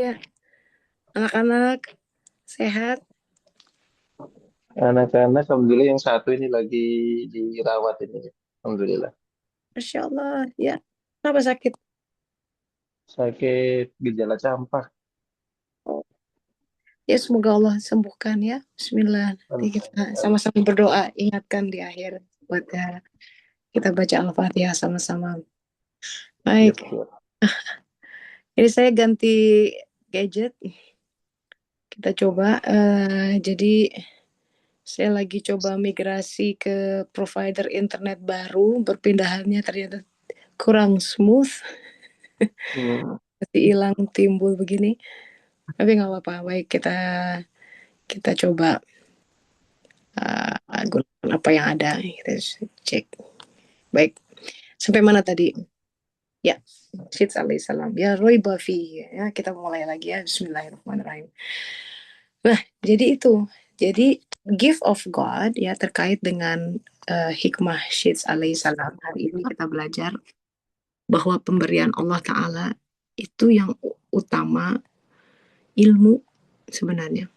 Ya, anak-anak sehat. Anak-anak, alhamdulillah yang satu ini lagi dirawat ini. Alhamdulillah. Masya Allah. Ya, kenapa sakit? Sakit gejala campak. Oh, ya, semoga Allah sembuhkan ya. Bismillah. Nanti kita sama-sama berdoa. Ingatkan di akhir buat kita baca Al-Fatihah sama-sama. Ya, Baik. ya. Ini saya ganti gadget. Kita coba. Jadi saya lagi coba migrasi ke provider internet baru. Berpindahannya ternyata kurang smooth. Hmm. Masih hilang timbul begini. Tapi nggak apa-apa. Baik, kita kita coba gunakan apa yang ada. Kita cek. Baik, sampai mana tadi? Ya, Syed alaihissalam. Ya, Roy Bafi. Ya, kita mulai lagi ya. Bismillahirrahmanirrahim. Nah, jadi itu. Jadi, gift of God ya terkait dengan hikmah Syed alaihissalam. Hari ini kita belajar bahwa pemberian Allah Ta'ala itu yang utama ilmu sebenarnya.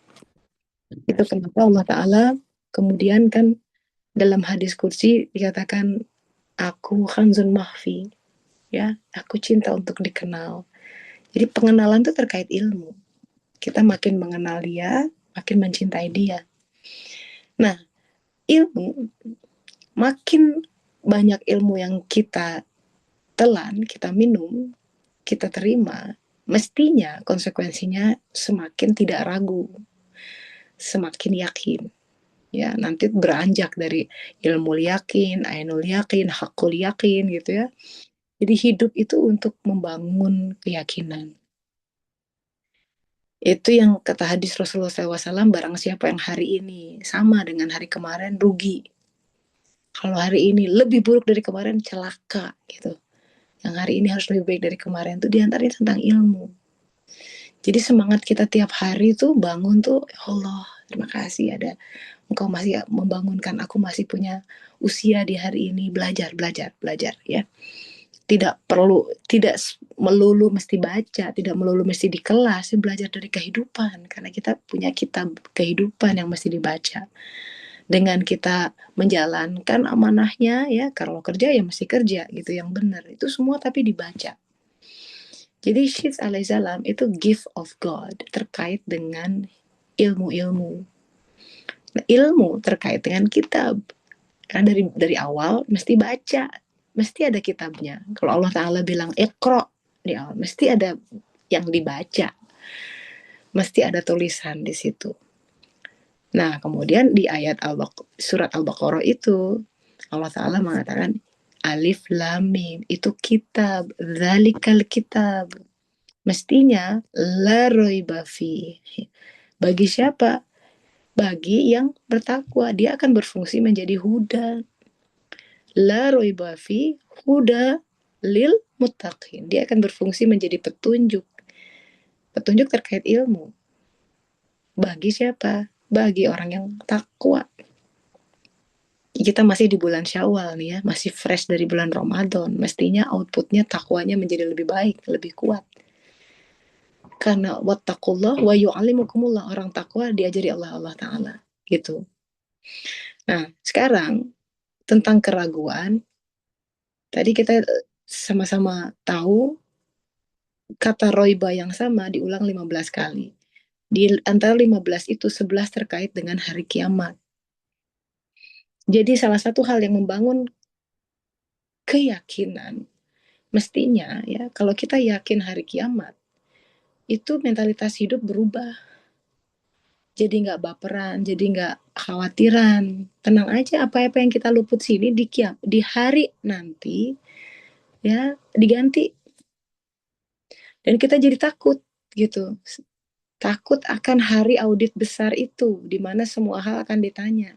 Itu kenapa Allah Ta'ala kemudian kan dalam hadis kursi dikatakan aku khanzun mahfi, ya, aku cinta untuk dikenal. Jadi pengenalan itu terkait ilmu. Kita makin mengenal dia, makin mencintai dia. Nah, ilmu, makin banyak ilmu yang kita telan, kita minum, kita terima, mestinya konsekuensinya semakin tidak ragu, semakin yakin. Ya, nanti beranjak dari ilmu yakin, ainul yakin, hakul yakin gitu ya. Jadi hidup itu untuk membangun keyakinan. Itu yang kata hadis Rasulullah SAW, barang siapa yang hari ini sama dengan hari kemarin, rugi. Kalau hari ini lebih buruk dari kemarin, celaka gitu. Yang hari ini harus lebih baik dari kemarin, itu diantaranya tentang ilmu. Jadi semangat kita tiap hari tuh bangun tuh, ya Allah, terima kasih ada Engkau masih membangunkan aku masih punya usia di hari ini, belajar, belajar, belajar ya. Tidak perlu, tidak melulu mesti baca, tidak melulu mesti di kelas, belajar dari kehidupan karena kita punya kitab kehidupan yang mesti dibaca. Dengan kita menjalankan amanahnya ya, kalau kerja ya mesti kerja gitu yang benar. Itu semua tapi dibaca. Jadi Syed alaihissalam itu gift of God terkait dengan ilmu-ilmu. Nah, ilmu terkait dengan kitab. Karena dari awal mesti baca, mesti ada kitabnya. Kalau Allah Ta'ala bilang Iqra di awal, mesti ada yang dibaca, mesti ada tulisan di situ. Nah, kemudian di ayat surat Al-Baqarah itu Allah Ta'ala mengatakan Alif Lam Mim itu kitab, zalikal kitab. Mestinya la raiba fi. Bagi siapa? Bagi yang bertakwa, dia akan berfungsi menjadi huda. La raiba fi huda lil muttaqin. Dia akan berfungsi menjadi petunjuk. Petunjuk terkait ilmu. Bagi siapa? Bagi orang yang takwa. Kita masih di bulan Syawal nih ya, masih fresh dari bulan Ramadan. Mestinya outputnya takwanya menjadi lebih baik, lebih kuat. Karena wattaqullah wa yu'allimukumullah. Orang takwa diajari Allah Ta'ala. Gitu. Nah, sekarang tentang keraguan. Tadi kita sama-sama tahu kata roiba yang sama diulang 15 kali. Di antara 15 itu 11 terkait dengan hari kiamat. Jadi salah satu hal yang membangun keyakinan mestinya ya kalau kita yakin hari kiamat itu mentalitas hidup berubah. Jadi nggak baperan, jadi nggak khawatiran. Tenang aja apa-apa yang kita luput sini di hari nanti ya diganti dan kita jadi takut gitu. Takut akan hari audit besar itu di mana semua hal akan ditanya.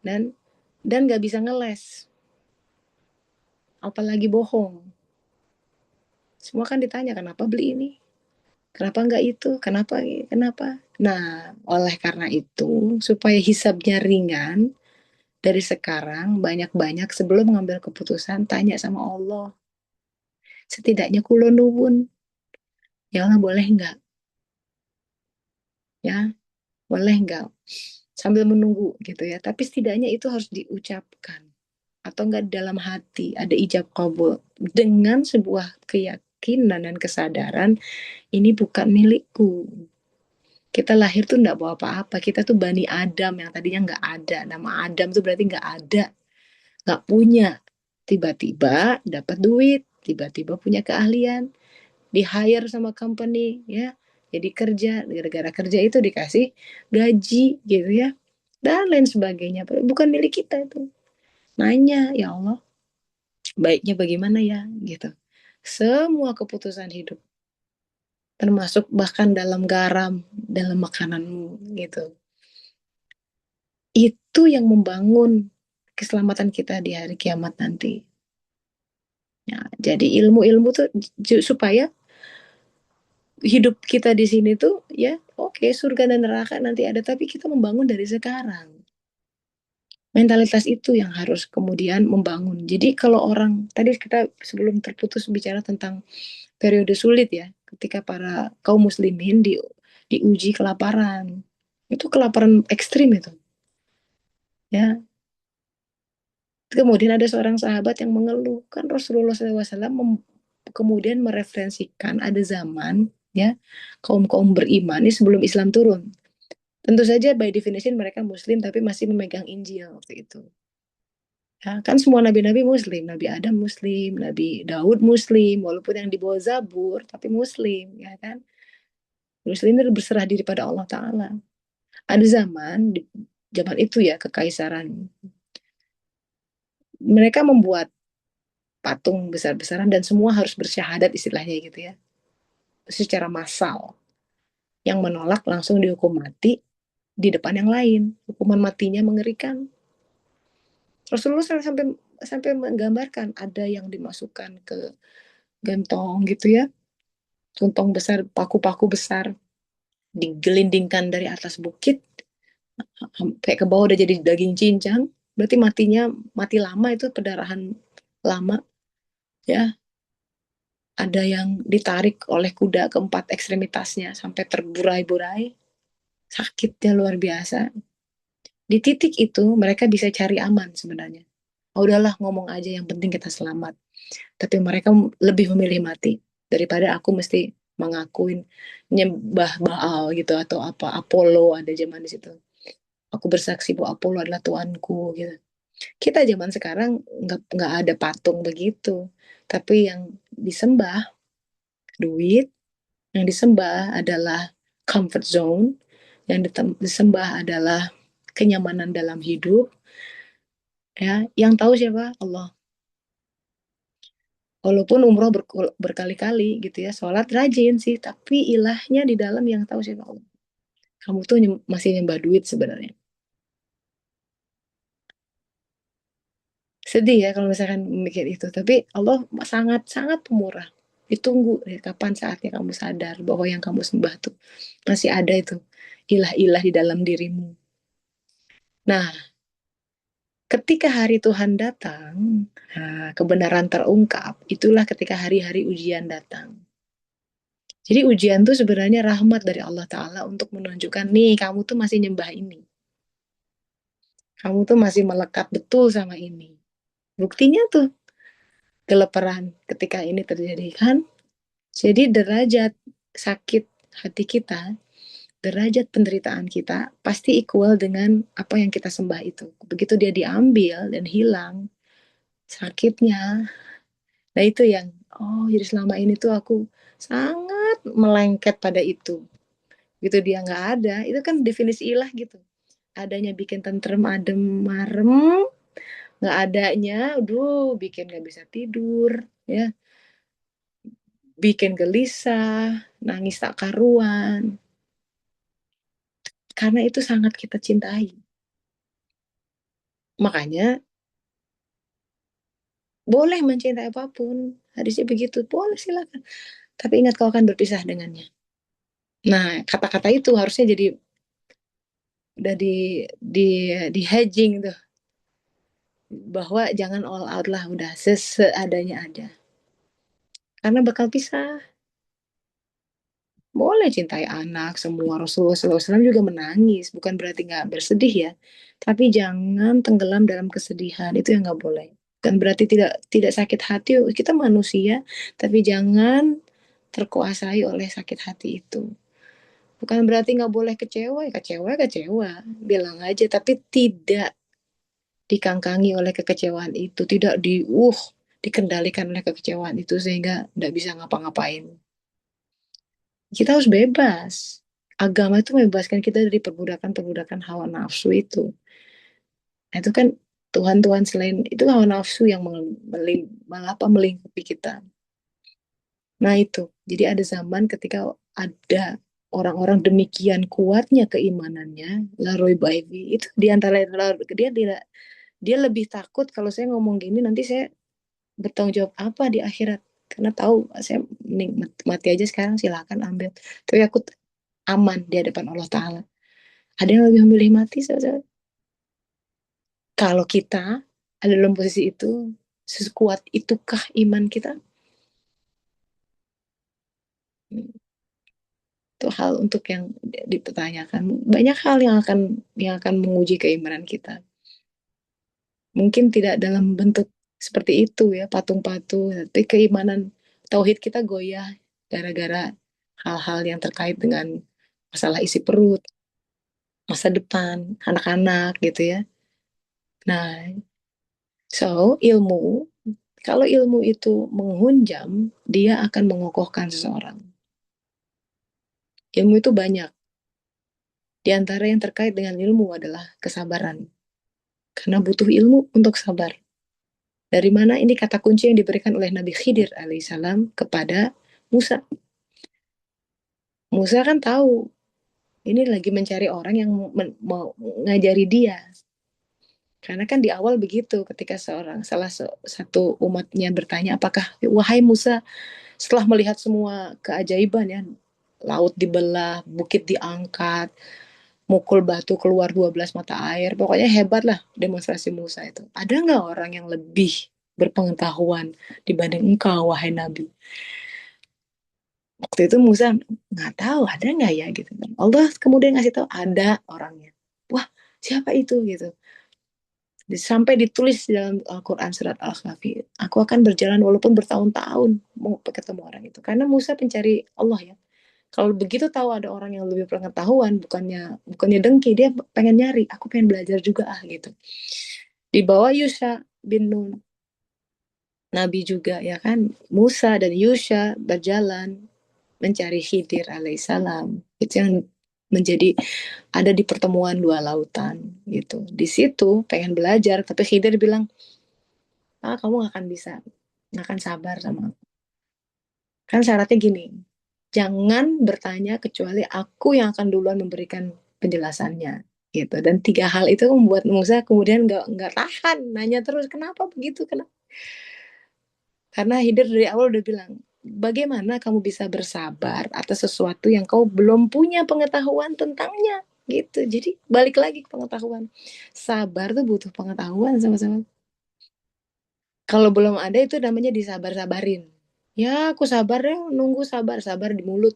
Dan nggak bisa ngeles, apalagi bohong. Semua kan ditanya kenapa beli ini, kenapa nggak itu, kenapa. Nah, oleh karena itu supaya hisabnya ringan dari sekarang banyak-banyak sebelum mengambil keputusan tanya sama Allah. Setidaknya kulon nuwun. Ya Allah boleh nggak? Ya, boleh nggak? Sambil menunggu gitu ya. Tapi setidaknya itu harus diucapkan. Atau enggak dalam hati ada ijab kabul dengan sebuah keyakinan dan kesadaran ini bukan milikku. Kita lahir tuh enggak bawa apa-apa, kita tuh Bani Adam yang tadinya enggak ada, nama Adam tuh berarti enggak ada, enggak punya, tiba-tiba dapat duit, tiba-tiba punya keahlian, di hire sama company ya, jadi kerja, gara-gara kerja itu dikasih gaji gitu ya, dan lain sebagainya, bukan milik kita itu. Nanya, ya Allah baiknya bagaimana ya gitu. Semua keputusan hidup termasuk bahkan dalam garam dalam makananmu gitu, itu yang membangun keselamatan kita di hari kiamat nanti ya. Jadi ilmu-ilmu tuh supaya hidup kita di sini tuh ya oke, surga dan neraka nanti ada, tapi kita membangun dari sekarang. Mentalitas itu yang harus kemudian membangun. Jadi kalau orang tadi kita sebelum terputus bicara tentang periode sulit ya, ketika para kaum muslimin diuji kelaparan. Itu kelaparan ekstrim itu. Ya, kemudian ada seorang sahabat yang mengeluh, kan Rasulullah SAW kemudian mereferensikan ada zaman ya kaum-kaum beriman ini sebelum Islam turun. Tentu saja by definition mereka muslim tapi masih memegang Injil waktu itu. Ya, kan semua nabi-nabi muslim, Nabi Adam muslim, Nabi Daud muslim, walaupun yang dibawa Zabur tapi muslim, ya kan? Muslim itu berserah diri pada Allah Ta'ala. Ada zaman, di zaman itu ya, kekaisaran. Mereka membuat patung besar-besaran dan semua harus bersyahadat istilahnya gitu ya. Secara massal. Yang menolak langsung dihukum mati di depan yang lain. Hukuman matinya mengerikan. Rasulullah sampai sampai menggambarkan ada yang dimasukkan ke gentong gitu ya. Gentong besar, paku-paku besar. Digelindingkan dari atas bukit sampai ke bawah udah jadi daging cincang, berarti matinya mati lama, itu pendarahan lama ya. Ada yang ditarik oleh kuda keempat ekstremitasnya sampai terburai-burai, sakitnya luar biasa. Di titik itu mereka bisa cari aman sebenarnya. Oh, udahlah ngomong aja yang penting kita selamat. Tapi mereka lebih memilih mati daripada aku mesti mengakuin nyembah Baal gitu atau apa Apollo ada zaman di situ. Aku bersaksi bahwa Apollo adalah Tuanku gitu. Kita zaman sekarang nggak ada patung begitu, tapi yang disembah duit, yang disembah adalah comfort zone, yang disembah adalah kenyamanan dalam hidup, ya. Yang tahu siapa? Allah. Walaupun umroh berkali-kali gitu ya, sholat rajin sih, tapi ilahnya di dalam yang tahu siapa Allah. Kamu tuh masih nyembah duit sebenarnya. Sedih ya kalau misalkan mikir itu, tapi Allah sangat-sangat pemurah. Ditunggu ya, kapan saatnya kamu sadar bahwa yang kamu sembah tuh masih ada itu ilah-ilah di dalam dirimu. Nah, ketika hari Tuhan datang, nah, kebenaran terungkap, itulah ketika hari-hari ujian datang. Jadi ujian tuh sebenarnya rahmat dari Allah Ta'ala untuk menunjukkan, nih kamu tuh masih nyembah ini. Kamu tuh masih melekat betul sama ini. Buktinya tuh keleparan ketika ini terjadi kan. Jadi derajat sakit hati kita, derajat penderitaan kita pasti equal dengan apa yang kita sembah itu. Begitu dia diambil dan hilang sakitnya, nah itu yang, oh jadi selama ini tuh aku sangat melengket pada itu. Gitu dia nggak ada, itu kan definisi ilah gitu. Adanya bikin tentrem, adem, marem, nggak adanya, aduh, bikin nggak bisa tidur, ya, bikin gelisah, nangis tak karuan. Karena itu sangat kita cintai. Makanya boleh mencintai apapun. Hadisnya begitu. Boleh silakan. Tapi ingat kau akan berpisah dengannya. Nah, kata-kata itu harusnya jadi udah di di hedging tuh, bahwa jangan all out lah, udah seseadanya aja. Karena bakal pisah. Boleh cintai anak, semua. Rasulullah SAW juga menangis. Bukan berarti nggak bersedih ya. Tapi jangan tenggelam dalam kesedihan. Itu yang nggak boleh. Bukan berarti tidak tidak sakit hati. Kita manusia, tapi jangan terkuasai oleh sakit hati itu. Bukan berarti nggak boleh kecewa, ya kecewa, kecewa. Bilang aja, tapi tidak dikangkangi oleh kekecewaan itu. Tidak dikendalikan oleh kekecewaan itu sehingga nggak bisa ngapa-ngapain. Kita harus bebas. Agama itu membebaskan kita dari perbudakan-perbudakan hawa nafsu itu. Nah, itu kan Tuhan-Tuhan selain itu hawa nafsu yang melingkupi kita. Nah itu, jadi ada zaman ketika ada orang-orang demikian kuatnya keimanannya, Laroi Baivi, itu di antara dia tidak dia lebih takut kalau saya ngomong gini nanti saya bertanggung jawab apa di akhirat. Karena tahu saya mending mati aja sekarang silakan ambil. Tapi aku aman di hadapan Allah Ta'ala. Ada yang lebih memilih mati, saudara. Kalau kita ada dalam posisi itu, sekuat itukah iman kita? Itu hal untuk yang dipertanyakan. Banyak hal yang akan menguji keimanan kita. Mungkin tidak dalam bentuk seperti itu ya, patung-patung, tapi keimanan tauhid kita goyah gara-gara hal-hal yang terkait dengan masalah isi perut, masa depan, anak-anak gitu ya. Nah, ilmu, kalau ilmu itu menghunjam, dia akan mengokohkan seseorang. Ilmu itu banyak. Di antara yang terkait dengan ilmu adalah kesabaran. Karena butuh ilmu untuk sabar. Dari mana ini kata kunci yang diberikan oleh Nabi Khidir alaihissalam kepada Musa. Musa kan tahu ini lagi mencari orang yang mau ngajari dia. Karena kan di awal begitu ketika salah satu umatnya bertanya, apakah wahai Musa, setelah melihat semua keajaiban ya, laut dibelah, bukit diangkat, mukul batu keluar 12 mata air, pokoknya hebat lah demonstrasi Musa itu. Ada nggak orang yang lebih berpengetahuan dibanding engkau, wahai Nabi? Waktu itu Musa nggak tahu ada nggak ya gitu kan. Allah kemudian ngasih tahu ada orangnya. Wah, siapa itu gitu. Sampai ditulis dalam Al-Quran surat Al-Kahfi, aku akan berjalan walaupun bertahun-tahun mau ketemu orang itu. Karena Musa pencari Allah ya. Kalau begitu tahu ada orang yang lebih pengetahuan, bukannya bukannya dengki, dia pengen nyari. Aku pengen belajar juga gitu. Di bawah Yusha bin Nun, Nabi juga ya kan, Musa dan Yusha berjalan mencari Khidir alaihissalam. Itu yang menjadi ada di pertemuan dua lautan gitu. Di situ pengen belajar, tapi Khidir bilang, kamu gak akan bisa, gak akan sabar sama aku. Kan syaratnya gini, jangan bertanya kecuali aku yang akan duluan memberikan penjelasannya gitu. Dan tiga hal itu membuat Musa kemudian nggak tahan nanya terus kenapa begitu kenapa, karena Hidir dari awal udah bilang bagaimana kamu bisa bersabar atas sesuatu yang kau belum punya pengetahuan tentangnya gitu. Jadi balik lagi ke pengetahuan, sabar tuh butuh pengetahuan sama-sama. Kalau belum ada itu namanya disabar-sabarin. Ya aku sabar ya, nunggu sabar-sabar di mulut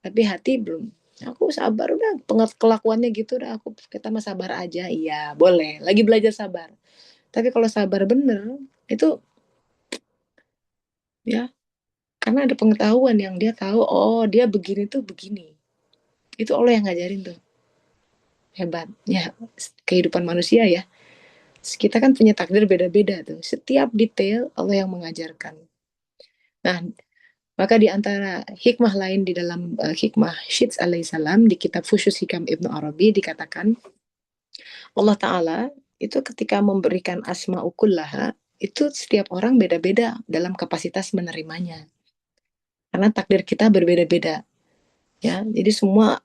tapi hati belum. Aku sabar udah, kelakuannya gitu udah, kita mah sabar aja. Iya boleh lagi belajar sabar, tapi kalau sabar bener itu ya karena ada pengetahuan yang dia tahu, oh dia begini tuh begini. Itu Allah yang ngajarin tuh. Hebatnya kehidupan manusia ya, kita kan punya takdir beda-beda tuh, setiap detail Allah yang mengajarkan. Nah, maka di antara hikmah lain di dalam hikmah Syeds alaihissalam di kitab Fushus Hikam Ibnu Arabi dikatakan Allah Ta'ala itu ketika memberikan asma ukullaha, itu setiap orang beda-beda dalam kapasitas menerimanya. Karena takdir kita berbeda-beda. Ya, jadi semua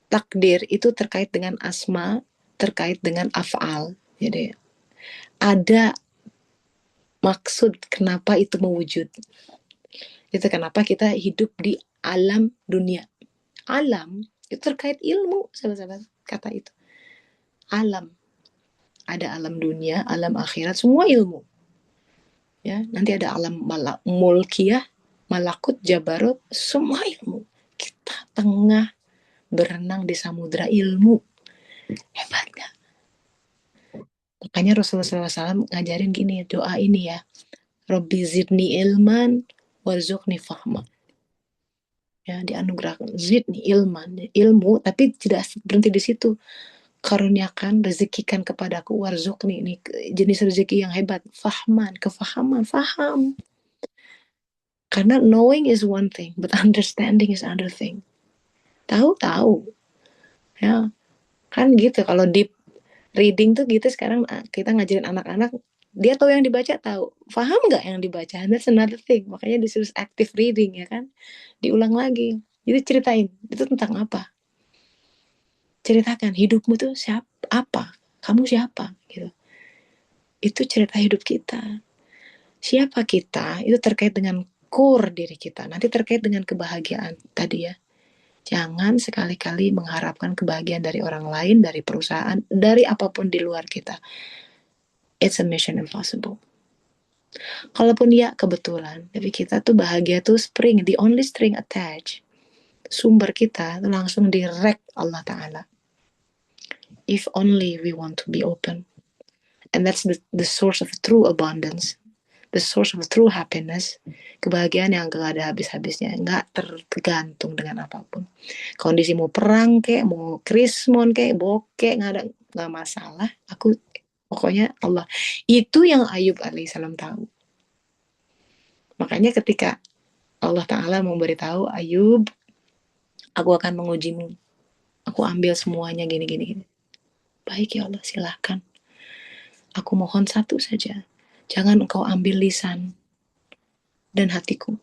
takdir itu terkait dengan asma, terkait dengan af'al. Jadi ada maksud kenapa itu mewujud. Itu kenapa kita hidup di alam dunia. Alam itu terkait ilmu, sahabat-sahabat, kata itu. Alam. Ada alam dunia, alam akhirat, semua ilmu. Ya, nanti ada alam mulkiyah, malakut, jabarut, semua ilmu. tengah berenang di samudra ilmu. Hebat gak? Makanya Rasulullah SAW ngajarin gini, doa ini ya. Rabbi zidni ilman warzuqni fahma. Ya, dianugerahkan zidni ilman, ilmu, tapi tidak berhenti di situ. Karuniakan, rezekikan kepadaku warzuqni, ini jenis rezeki yang hebat, fahman, kefahaman, faham. Karena knowing is one thing, but understanding is another thing. Tahu, ya kan gitu. Kalau deep reading tuh gitu, sekarang kita ngajarin anak-anak, dia tahu yang dibaca, tahu paham nggak yang dibaca, that's another thing. Makanya disuruh active reading, ya kan, diulang lagi. Jadi ceritain itu tentang apa, ceritakan hidupmu tuh siapa, apa kamu, siapa gitu. Itu cerita hidup kita, siapa kita itu terkait dengan core diri kita, nanti terkait dengan kebahagiaan tadi ya. Jangan sekali-kali mengharapkan kebahagiaan dari orang lain, dari perusahaan, dari apapun di luar kita. It's a mission impossible. Kalaupun ya kebetulan, tapi kita tuh bahagia tuh spring, the only string attached. Sumber kita tuh langsung direct Allah Ta'ala. If only we want to be open. And that's the source of true abundance. The source of true happiness. Kebahagiaan yang gak ada habis-habisnya, gak tergantung dengan apapun. Kondisi mau perang kek, mau krismon kek, bokek, gak masalah. Aku pokoknya Allah. Itu yang Ayub alaihissalam tahu. Makanya ketika Allah Ta'ala memberitahu Ayub, aku akan mengujimu, aku ambil semuanya gini. Baik ya Allah, silahkan. Aku mohon satu saja, jangan engkau ambil lisan dan hatiku.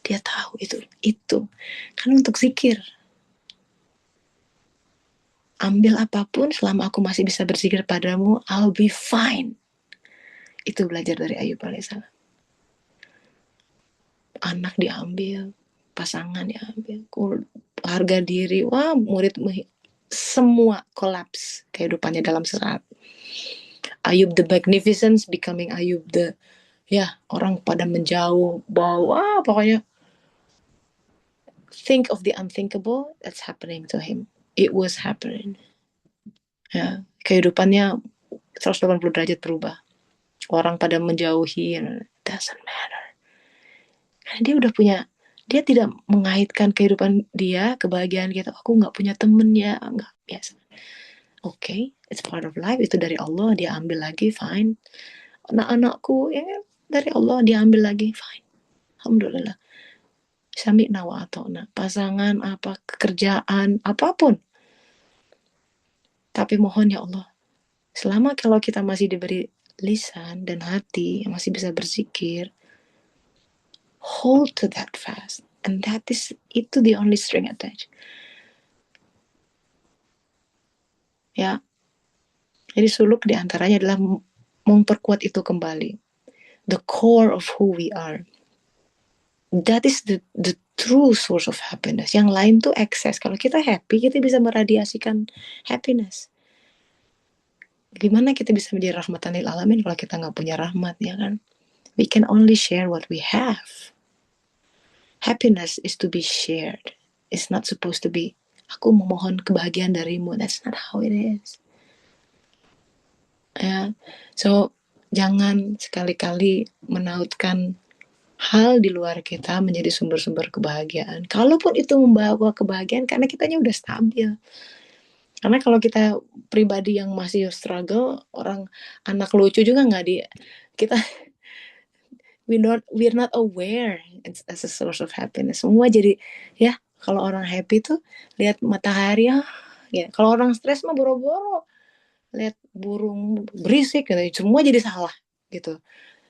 Dia tahu itu kan untuk zikir. Ambil apapun selama aku masih bisa berzikir padamu, I'll be fine. Itu belajar dari Ayub alaihissalam. Anak diambil, pasangan diambil, harga diri, wah, murid semua kolaps kehidupannya dalam sesaat. Ayub the Magnificent becoming Ayub the, ya, orang pada menjauh, bawa, pokoknya think of the unthinkable, that's happening to him. It was happening. Ya, kehidupannya 180 derajat berubah. Orang pada menjauhi, doesn't matter. Karena dia udah punya, dia tidak mengaitkan kehidupan dia, kebahagiaan gitu. Aku nggak punya temen ya, nggak, biasa. Okay, it's part of life, itu dari Allah, dia ambil lagi, fine. Anak-anakku ya dari Allah, dia ambil lagi, fine. Alhamdulillah. Sami'na wa ata'na, pasangan, apa, kerjaan, apapun. Tapi mohon ya Allah, selama kalau kita masih diberi lisan dan hati, masih bisa berzikir, hold to that fast. And that is, itu the only string attached. Ya, jadi suluk diantaranya adalah memperkuat itu kembali. The core of who we are. That is the true source of happiness. Yang lain tuh excess. Kalau kita happy, kita bisa meradiasikan happiness. Gimana kita bisa menjadi rahmatan lil alamin kalau kita nggak punya rahmat, ya kan? We can only share what we have. Happiness is to be shared. It's not supposed to be, aku memohon kebahagiaan darimu. That's not how it is. Ya, so jangan sekali-kali menautkan hal di luar kita menjadi sumber-sumber kebahagiaan. Kalaupun itu membawa kebahagiaan, karena kitanya udah stabil. Karena kalau kita pribadi yang masih struggle, orang anak lucu juga nggak kita we're not aware as a source of happiness. Semua jadi, ya, kalau orang happy tuh lihat matahari, ya. Kalau orang stres mah boro-boro lihat burung berisik gitu, semua jadi salah gitu.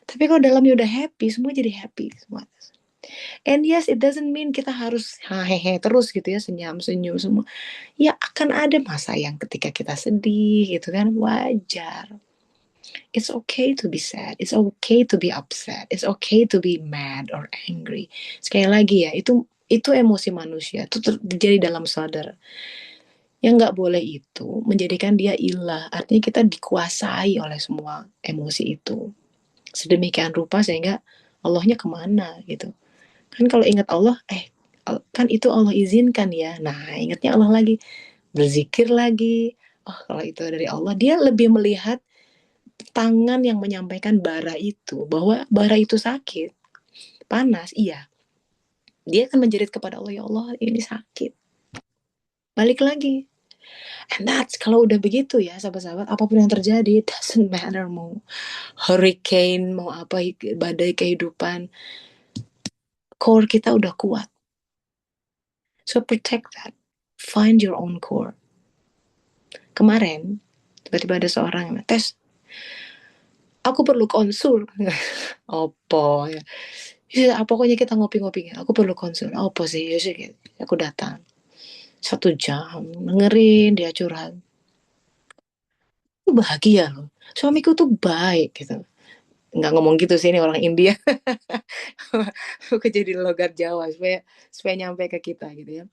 Tapi kalau dalamnya udah happy, semua jadi happy semua. And yes, it doesn't mean kita harus hehe terus gitu ya, senyum semua. Ya akan ada masa yang ketika kita sedih gitu kan, wajar. It's okay to be sad, it's okay to be upset, it's okay to be mad or angry. Sekali lagi ya, itu emosi manusia, itu terjadi dalam sadar. Yang nggak boleh itu menjadikan dia ilah, artinya kita dikuasai oleh semua emosi itu. Sedemikian rupa sehingga Allahnya kemana gitu. Kan kalau ingat Allah, Kan itu Allah izinkan ya. Nah, ingatnya Allah lagi, berzikir lagi. Oh, kalau itu dari Allah, dia lebih melihat tangan yang menyampaikan bara itu, bahwa bara itu sakit, panas, iya. Dia akan menjerit kepada Allah, ya Allah, ini sakit. Balik lagi. And that's, kalau udah begitu ya, sahabat-sahabat, apapun yang terjadi, it doesn't matter, mau hurricane, mau apa, badai kehidupan, core kita udah kuat. So protect that. Find your own core. Kemarin, tiba-tiba ada seorang yang tes, aku perlu konsul. Apa ya? Ya, pokoknya kita ngopi-ngopi. Aku perlu konsul. Apa sih? Ya, sih, aku datang. 1 jam dengerin dia curhat. Aku bahagia loh. Suamiku tuh baik gitu. Nggak ngomong gitu sih, ini orang India. Aku jadi logat Jawa supaya nyampe ke kita gitu ya.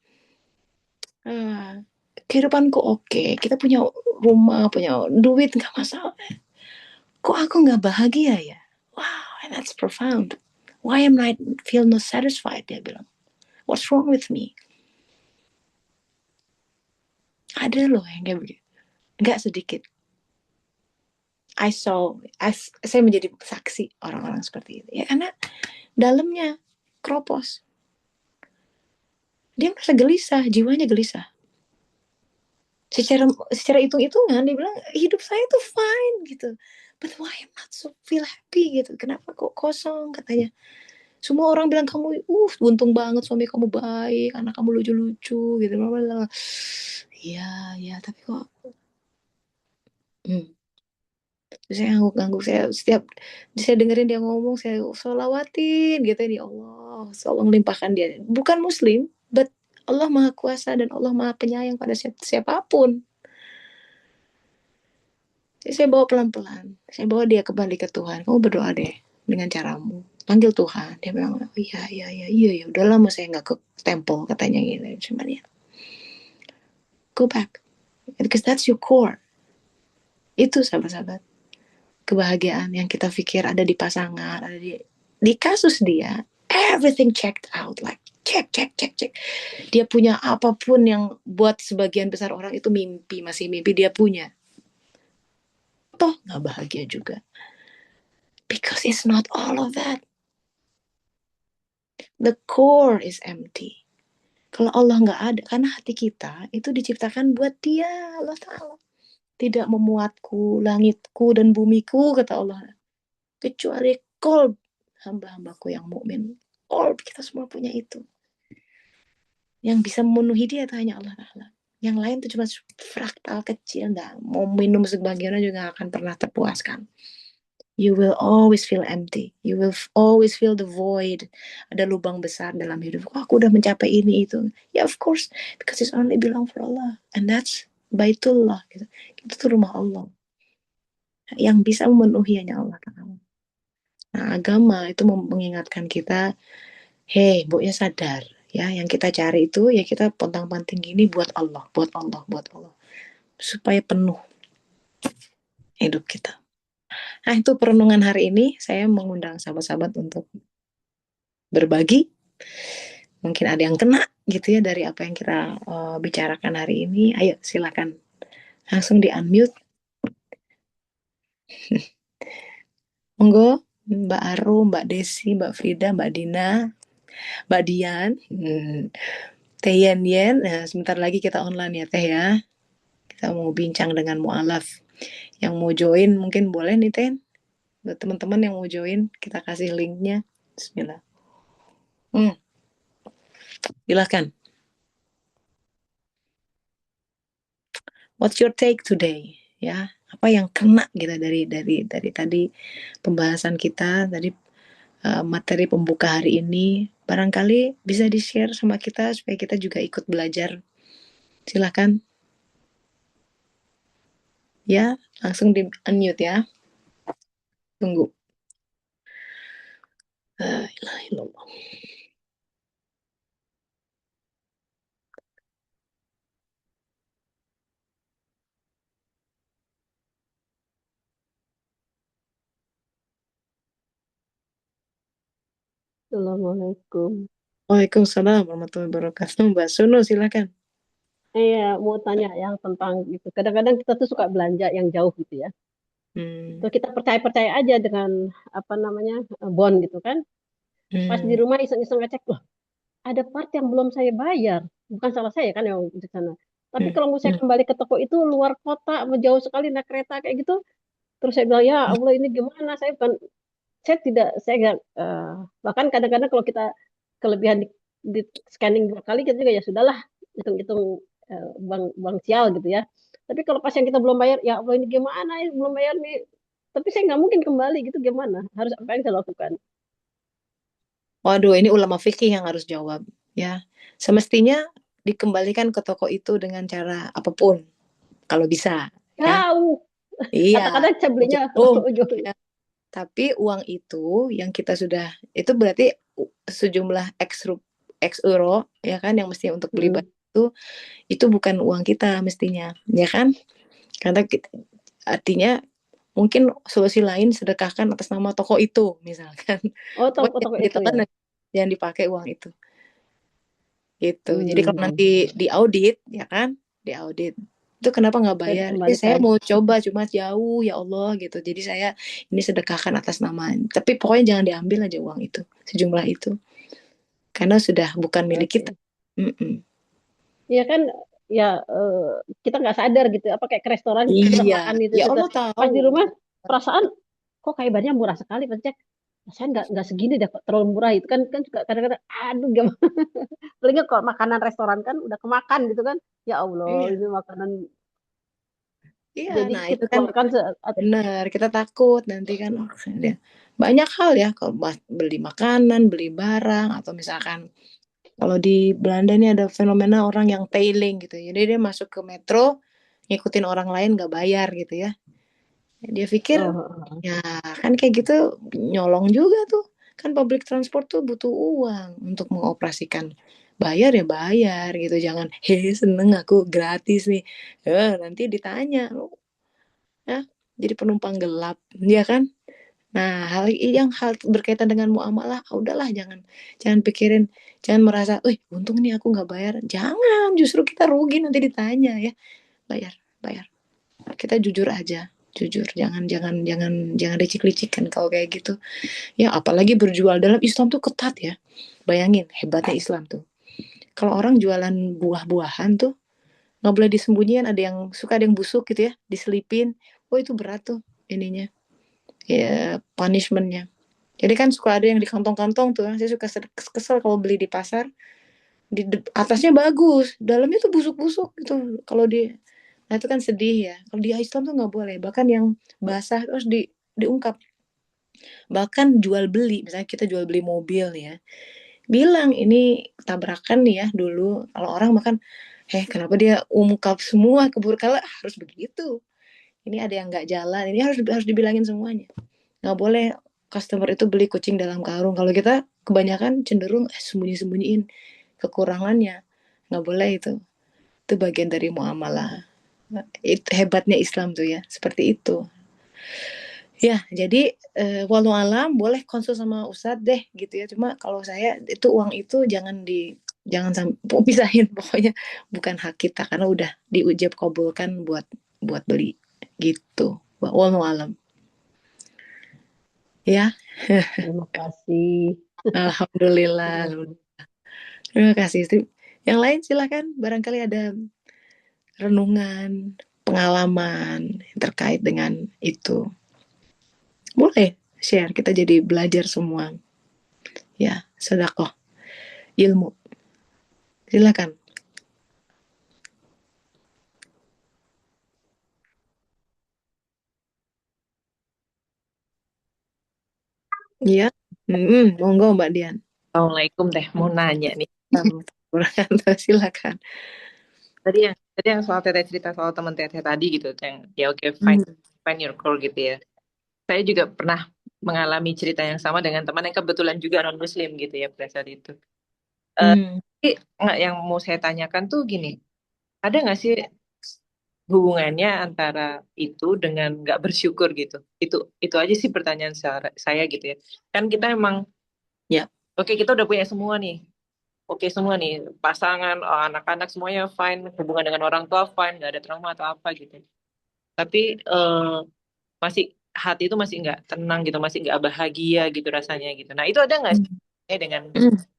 Ah, kehidupanku oke. Kita punya rumah, punya duit, nggak masalah. Kok aku nggak bahagia ya? Wow, that's profound. Why am I feel not satisfied? Dia bilang. What's wrong with me? Ada loh yang kayak begitu. Nggak sedikit. Saya menjadi saksi orang-orang seperti itu. Ya karena dalamnya kropos. Dia merasa gelisah, jiwanya gelisah. Secara hitung-hitungan dia bilang hidup saya tuh fine gitu. But why I'm not so feel happy gitu. Kenapa kok kosong katanya. Semua orang bilang kamu untung banget, suami kamu baik, anak kamu lucu-lucu gitu. Iya, ya, tapi kok hmm, saya ngangguk-ngangguk, saya dengerin dia ngomong, saya solawatin gitu ya Allah, tolong limpahkan dia. Bukan muslim, but Allah maha kuasa dan Allah maha penyayang pada siapapun. Jadi saya bawa pelan-pelan, saya bawa dia kembali ke Tuhan. Kamu berdoa deh dengan caramu, panggil Tuhan. Dia bilang iya iya iya iya ya, udah lama saya nggak ke temple katanya gitu. Cuman ya, go back because that's your core. Itu sahabat-sahabat, kebahagiaan yang kita pikir ada di pasangan, ada di kasus dia, everything checked out, like cek. Dia punya apapun yang buat sebagian besar orang itu mimpi, masih mimpi dia punya. Toh nggak bahagia juga. Because it's not all of that. The core is empty. Kalau Allah nggak ada, karena hati kita itu diciptakan buat Dia, Allah Taala. Tidak memuatku, langitku dan bumiku, kata Allah. Kecuali kolb hamba-hambaku yang mukmin. Kolb kita semua punya itu. Yang bisa memenuhi dia itu hanya Allah Ta'ala. Yang lain itu cuma fraktal kecil, nggak mau minum sebagiannya juga akan pernah terpuaskan. You will always feel empty. You will always feel the void. Ada lubang besar dalam hidup. Oh, aku udah mencapai ini itu. Ya, yeah, of course, because it's only belong for Allah, and that's Baitullah. Gitu. Itu tuh rumah Allah. Yang bisa memenuhi hanya Allah Ta'ala. Nah, agama itu mengingatkan kita, hei, Bu ya sadar, ya, yang kita cari itu ya kita pontang-panting gini buat Allah, buat Allah, buat Allah, supaya penuh hidup kita. Nah, itu perenungan hari ini. Saya mengundang sahabat-sahabat untuk berbagi. Mungkin ada yang kena gitu ya dari apa yang kita bicarakan hari ini. Ayo silakan langsung di unmute. Monggo, Mbak Aru, Mbak Desi, Mbak Frida, Mbak Dina, Mbak Dian, Teh Yen Yen. Nah, sebentar lagi kita online ya Teh ya. Kita mau bincang dengan mualaf. Yang mau join mungkin boleh nih Teh. Buat teman-teman yang mau join, kita kasih linknya. Bismillah. Silahkan. What's your take today? Ya, apa yang kena gitu dari tadi pembahasan kita, tadi materi pembuka hari ini. Barangkali bisa di-share sama kita supaya kita juga ikut belajar. Silahkan. Ya, langsung di unmute ya. Tunggu. La ilaha illallah. Assalamualaikum. Waalaikumsalam warahmatullahi wabarakatuh. Mbak Suno, silakan. Iya, mau tanya yang tentang gitu. Kadang-kadang kita tuh suka belanja yang jauh gitu ya. Hmm, Terus kita percaya-percaya aja dengan apa namanya bond gitu kan. Pas di hmm, rumah iseng-iseng ngecek, loh ada part yang belum saya bayar. Bukan salah saya kan yang di sana. Tapi hmm, kalau mau saya hmm, kembali ke toko itu luar kota, jauh sekali naik kereta kayak gitu. Terus saya bilang, ya Allah ini gimana? Saya tidak, saya nggak, bahkan kadang-kadang kalau kita kelebihan di scanning 2 kali, kita juga ya sudahlah, hitung-hitung bank sial gitu ya. Tapi kalau pas yang kita belum bayar, ya Allah ini gimana ya belum bayar nih. Tapi saya nggak mungkin kembali gitu gimana? Harus apa yang saya lakukan? Waduh, ini ulama fikih yang harus jawab. Ya, semestinya dikembalikan ke toko itu dengan cara apapun, kalau bisa. Ya, Jauh. iya, Kata-kata saya belinya jauh. jauh. Ya. Tapi uang itu yang kita sudah, itu berarti sejumlah X euro, ya kan, yang mesti untuk beli Hmm. barang itu bukan uang kita mestinya, ya kan? Karena artinya mungkin solusi lain sedekahkan atas nama toko itu, misalkan. Oh, Pokoknya toko jangan itu ya. ditelan, jangan dipakai uang itu. Gitu. Jadi kalau Hmm. nanti diaudit, ya kan, diaudit, itu kenapa nggak Saya bayar? Saya dikembalikan. mau coba cuma jauh ya Allah gitu. Jadi saya ini sedekahkan atas nama. Tapi pokoknya jangan diambil aja uang itu, sejumlah itu, karena sudah bukan milik kita. Oke. Mm-mm. Iya kan, ya eh, kita nggak sadar gitu. Apa kayak ke restoran kita Iya, makan itu ya kita Allah pas tahu. di rumah perasaan kok kayak barnya murah sekali pas cek. Saya nggak segini deh kok terlalu murah itu kan kan juga kadang-kadang aduh gimana. Paling nggak kalau makanan restoran kan udah kemakan gitu kan. Ya Allah Iya, ini makanan iya. jadi Nah kita itu kan keluarkan benar. Kita takut nanti kan, oh, banyak hal ya kalau beli makanan, beli barang, atau misalkan kalau di Belanda ini ada fenomena orang yang tailing gitu. Jadi dia masuk ke metro, ngikutin orang lain nggak bayar gitu ya. Dia pikir, oh, ya kan kayak gitu nyolong juga tuh. Kan public transport tuh butuh uang untuk mengoperasikan. Bayar ya bayar gitu. Jangan, hehe seneng aku gratis nih. Nanti ditanya, ya jadi penumpang gelap, ya kan? Nah, hal berkaitan dengan muamalah, udahlah jangan jangan pikirin, jangan merasa, untung nih aku nggak bayar. Jangan, justru kita rugi nanti ditanya ya. Bayar, bayar. Kita jujur aja, jujur. Jangan jangan jangan jangan licik-licikan kalau kayak gitu. Ya, apalagi berjual dalam Islam tuh ketat ya. Bayangin hebatnya Islam tuh. Kalau orang jualan buah-buahan tuh nggak boleh disembunyiin, ada yang busuk gitu ya, diselipin. Oh, itu berat tuh ininya. Ya, punishmentnya. Jadi kan suka ada yang di kantong-kantong tuh. Saya suka kesel kalau beli di pasar. Atasnya bagus, dalamnya tuh busuk-busuk gitu. Kalau di, nah itu kan sedih ya. Kalau di Islam tuh nggak boleh. Bahkan yang basah terus diungkap. Bahkan jual beli, misalnya kita jual beli mobil ya. Bilang ini tabrakan nih ya dulu. Kalau orang makan, kenapa dia ungkap semua keburu kala harus begitu. Ini ada yang nggak jalan. Ini harus harus dibilangin semuanya. Nggak boleh customer itu beli kucing dalam karung. Kalau kita kebanyakan cenderung sembunyi-sembunyiin kekurangannya. Nggak boleh itu bagian dari muamalah. Itu hebatnya Islam tuh ya, seperti itu. Ya, jadi walau alam boleh konsul sama Ustadz deh gitu ya. Cuma kalau saya itu uang itu jangan sampai pisahin, pokoknya bukan hak kita karena udah diujab kabulkan buat buat beli gitu. Walau alam. Ya, terima kasih. alhamdulillah. Terima kasih. Yang lain silakan, barangkali ada renungan, pengalaman terkait dengan itu. Boleh share, kita jadi belajar semua. Ya, sedekah ilmu. Silakan. Ya, monggo Mbak Dian. Assalamualaikum teh, mau nanya nih. Silakan. Tadi yang soal teteh cerita soal teman teteh tadi gitu, yang ya oke Hmm. find your core gitu ya. Saya juga pernah mengalami cerita yang sama dengan teman yang kebetulan juga non Muslim gitu ya pada saat itu. Eh, Hmm. tapi nggak yang mau saya tanyakan tuh gini, ada nggak sih hubungannya antara itu dengan nggak bersyukur gitu? Itu aja sih pertanyaan saya gitu ya. Kan kita emang Ya. oke kita udah punya semua nih. oke semua nih, pasangan, anak-anak semuanya fine, hubungan dengan orang tua fine, nggak ada trauma atau apa gitu. Tapi masih hati itu masih nggak tenang gitu, masih nggak bahagia gitu rasanya gitu. Nah itu ada nggak sih dengan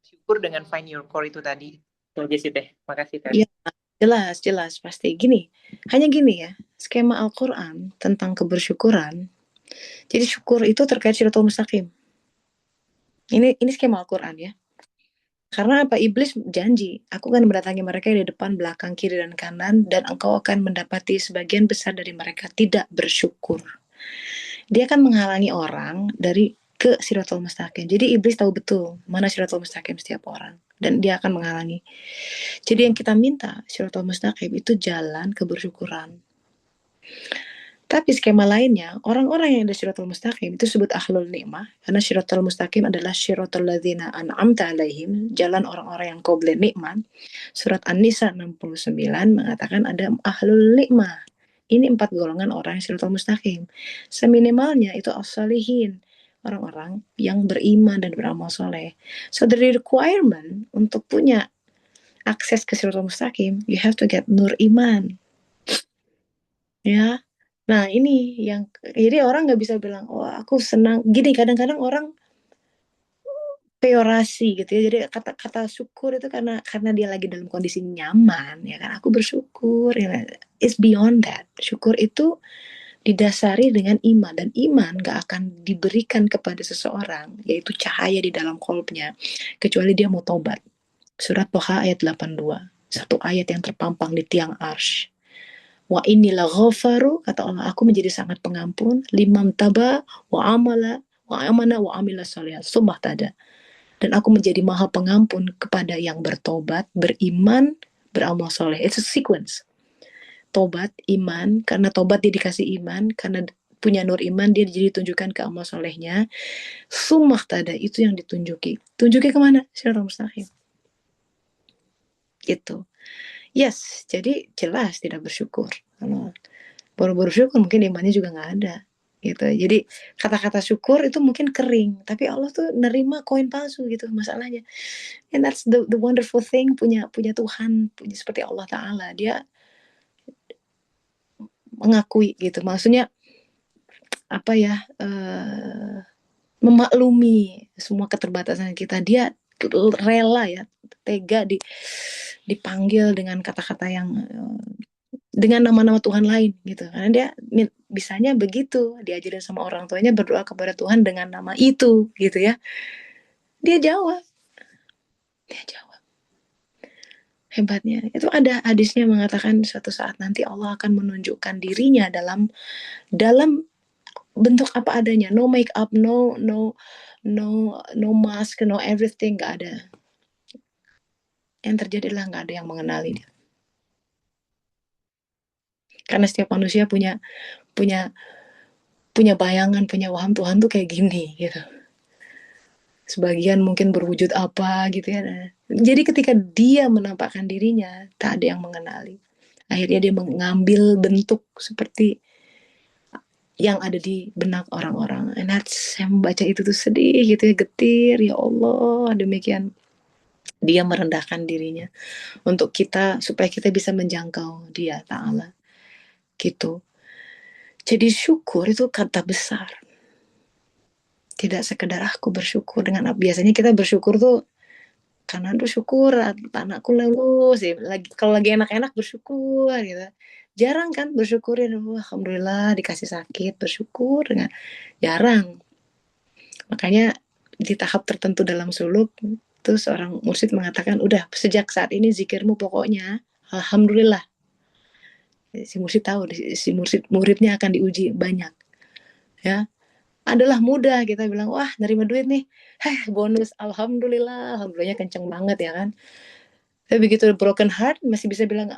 syukur dengan find your core itu tadi? Itu aja sih Teh. Makasih Teh. Iya, jelas pasti. Hanya gini ya, skema Al-Quran tentang kebersyukuran. Jadi syukur itu terkait Shirathul Mustaqim. Ini skema Al-Quran ya. Karena apa? Iblis janji, aku akan mendatangi mereka di depan, belakang, kiri, dan kanan, dan engkau akan mendapati sebagian besar dari mereka tidak bersyukur. Dia akan menghalangi orang dari ke Shirathul Mustaqim. Jadi iblis tahu betul mana Shirathul Mustaqim setiap orang, dan dia akan menghalangi. Jadi yang kita minta Shirathul Mustaqim itu jalan kebersyukuran. Tapi skema lainnya, orang-orang yang ada Shirathul Mustaqim itu disebut ahlul ni'mah, karena Shirathul Mustaqim adalah Shirathul ladzina an'amta alaihim, jalan orang-orang yang kau beri nikmat. Surat An-Nisa 69 mengatakan ada ahlul ni'mah. Ini 4 golongan orang yang Shirathul Mustaqim. Seminimalnya itu as-salihin, orang-orang yang beriman dan beramal soleh. So the requirement untuk punya akses ke Shirathul Mustaqim, you have to get nur iman. Ya. Nah ini yang, jadi orang nggak bisa bilang, oh aku senang. Gini, kadang-kadang orang peorasi gitu ya. Jadi kata syukur itu karena dia lagi dalam kondisi nyaman, ya kan. Aku bersyukur. Ya. It's beyond that. Syukur itu didasari dengan iman, dan iman gak akan diberikan kepada seseorang, yaitu cahaya di dalam qalbnya, kecuali dia mau tobat. Surat Toha ayat 82, satu ayat yang terpampang di tiang arsy. Wa inilah ghafaru, kata Allah, aku menjadi sangat pengampun, liman taba wa amala wa amana wa amila sholihat, sumpah tada, dan aku menjadi maha pengampun kepada yang bertobat, beriman, beramal soleh. It's a sequence. Tobat, iman, karena tobat dia dikasih iman, karena punya nur iman dia jadi tunjukkan ke amal solehnya. Sumpah tada, itu yang tunjuki kemana? Shirathul Mustaqim. Gitu. Yes, jadi jelas tidak bersyukur. Kalau baru bersyukur mungkin imannya juga nggak ada, gitu. Jadi kata-kata syukur itu mungkin kering, tapi Allah tuh nerima koin palsu gitu masalahnya. And that's the wonderful thing, punya Tuhan, punya seperti Allah Ta'ala. Dia mengakui gitu, maksudnya apa ya, memaklumi semua keterbatasan kita. Dia rela ya, tega dipanggil dengan kata-kata yang dengan nama-nama Tuhan lain gitu, karena dia bisanya begitu, diajarin sama orang tuanya berdoa kepada Tuhan dengan nama itu gitu ya. Dia jawab hebatnya. Itu ada hadisnya mengatakan suatu saat nanti Allah akan menunjukkan dirinya dalam bentuk apa adanya, no make up, no mask, no everything, nggak ada. Yang terjadi adalah nggak ada yang mengenali dia. Karena setiap manusia punya bayangan, punya waham Tuhan tuh kayak gini gitu. Sebagian mungkin berwujud apa gitu ya. Jadi ketika dia menampakkan dirinya, tak ada yang mengenali. Akhirnya dia mengambil bentuk seperti yang ada di benak orang-orang. And saya membaca itu tuh sedih gitu ya, getir, ya Allah, demikian dia merendahkan dirinya untuk kita, supaya kita bisa menjangkau dia Ta'ala gitu. Jadi syukur itu kata besar, tidak sekedar aku bersyukur dengan apa. Biasanya kita bersyukur tuh karena aduh syukur anakku lulus ya, kalau lagi enak-enak bersyukur gitu. Jarang kan bersyukurin, alhamdulillah dikasih sakit, bersyukur dengan jarang. Makanya di tahap tertentu dalam suluk tuh seorang mursyid mengatakan, udah sejak saat ini zikirmu pokoknya alhamdulillah. Si mursyid tahu, si muridnya akan diuji banyak ya. Adalah mudah, kita bilang wah nerima duit nih, bonus, alhamdulillahnya kenceng banget ya kan. Tapi begitu broken heart masih bisa bilang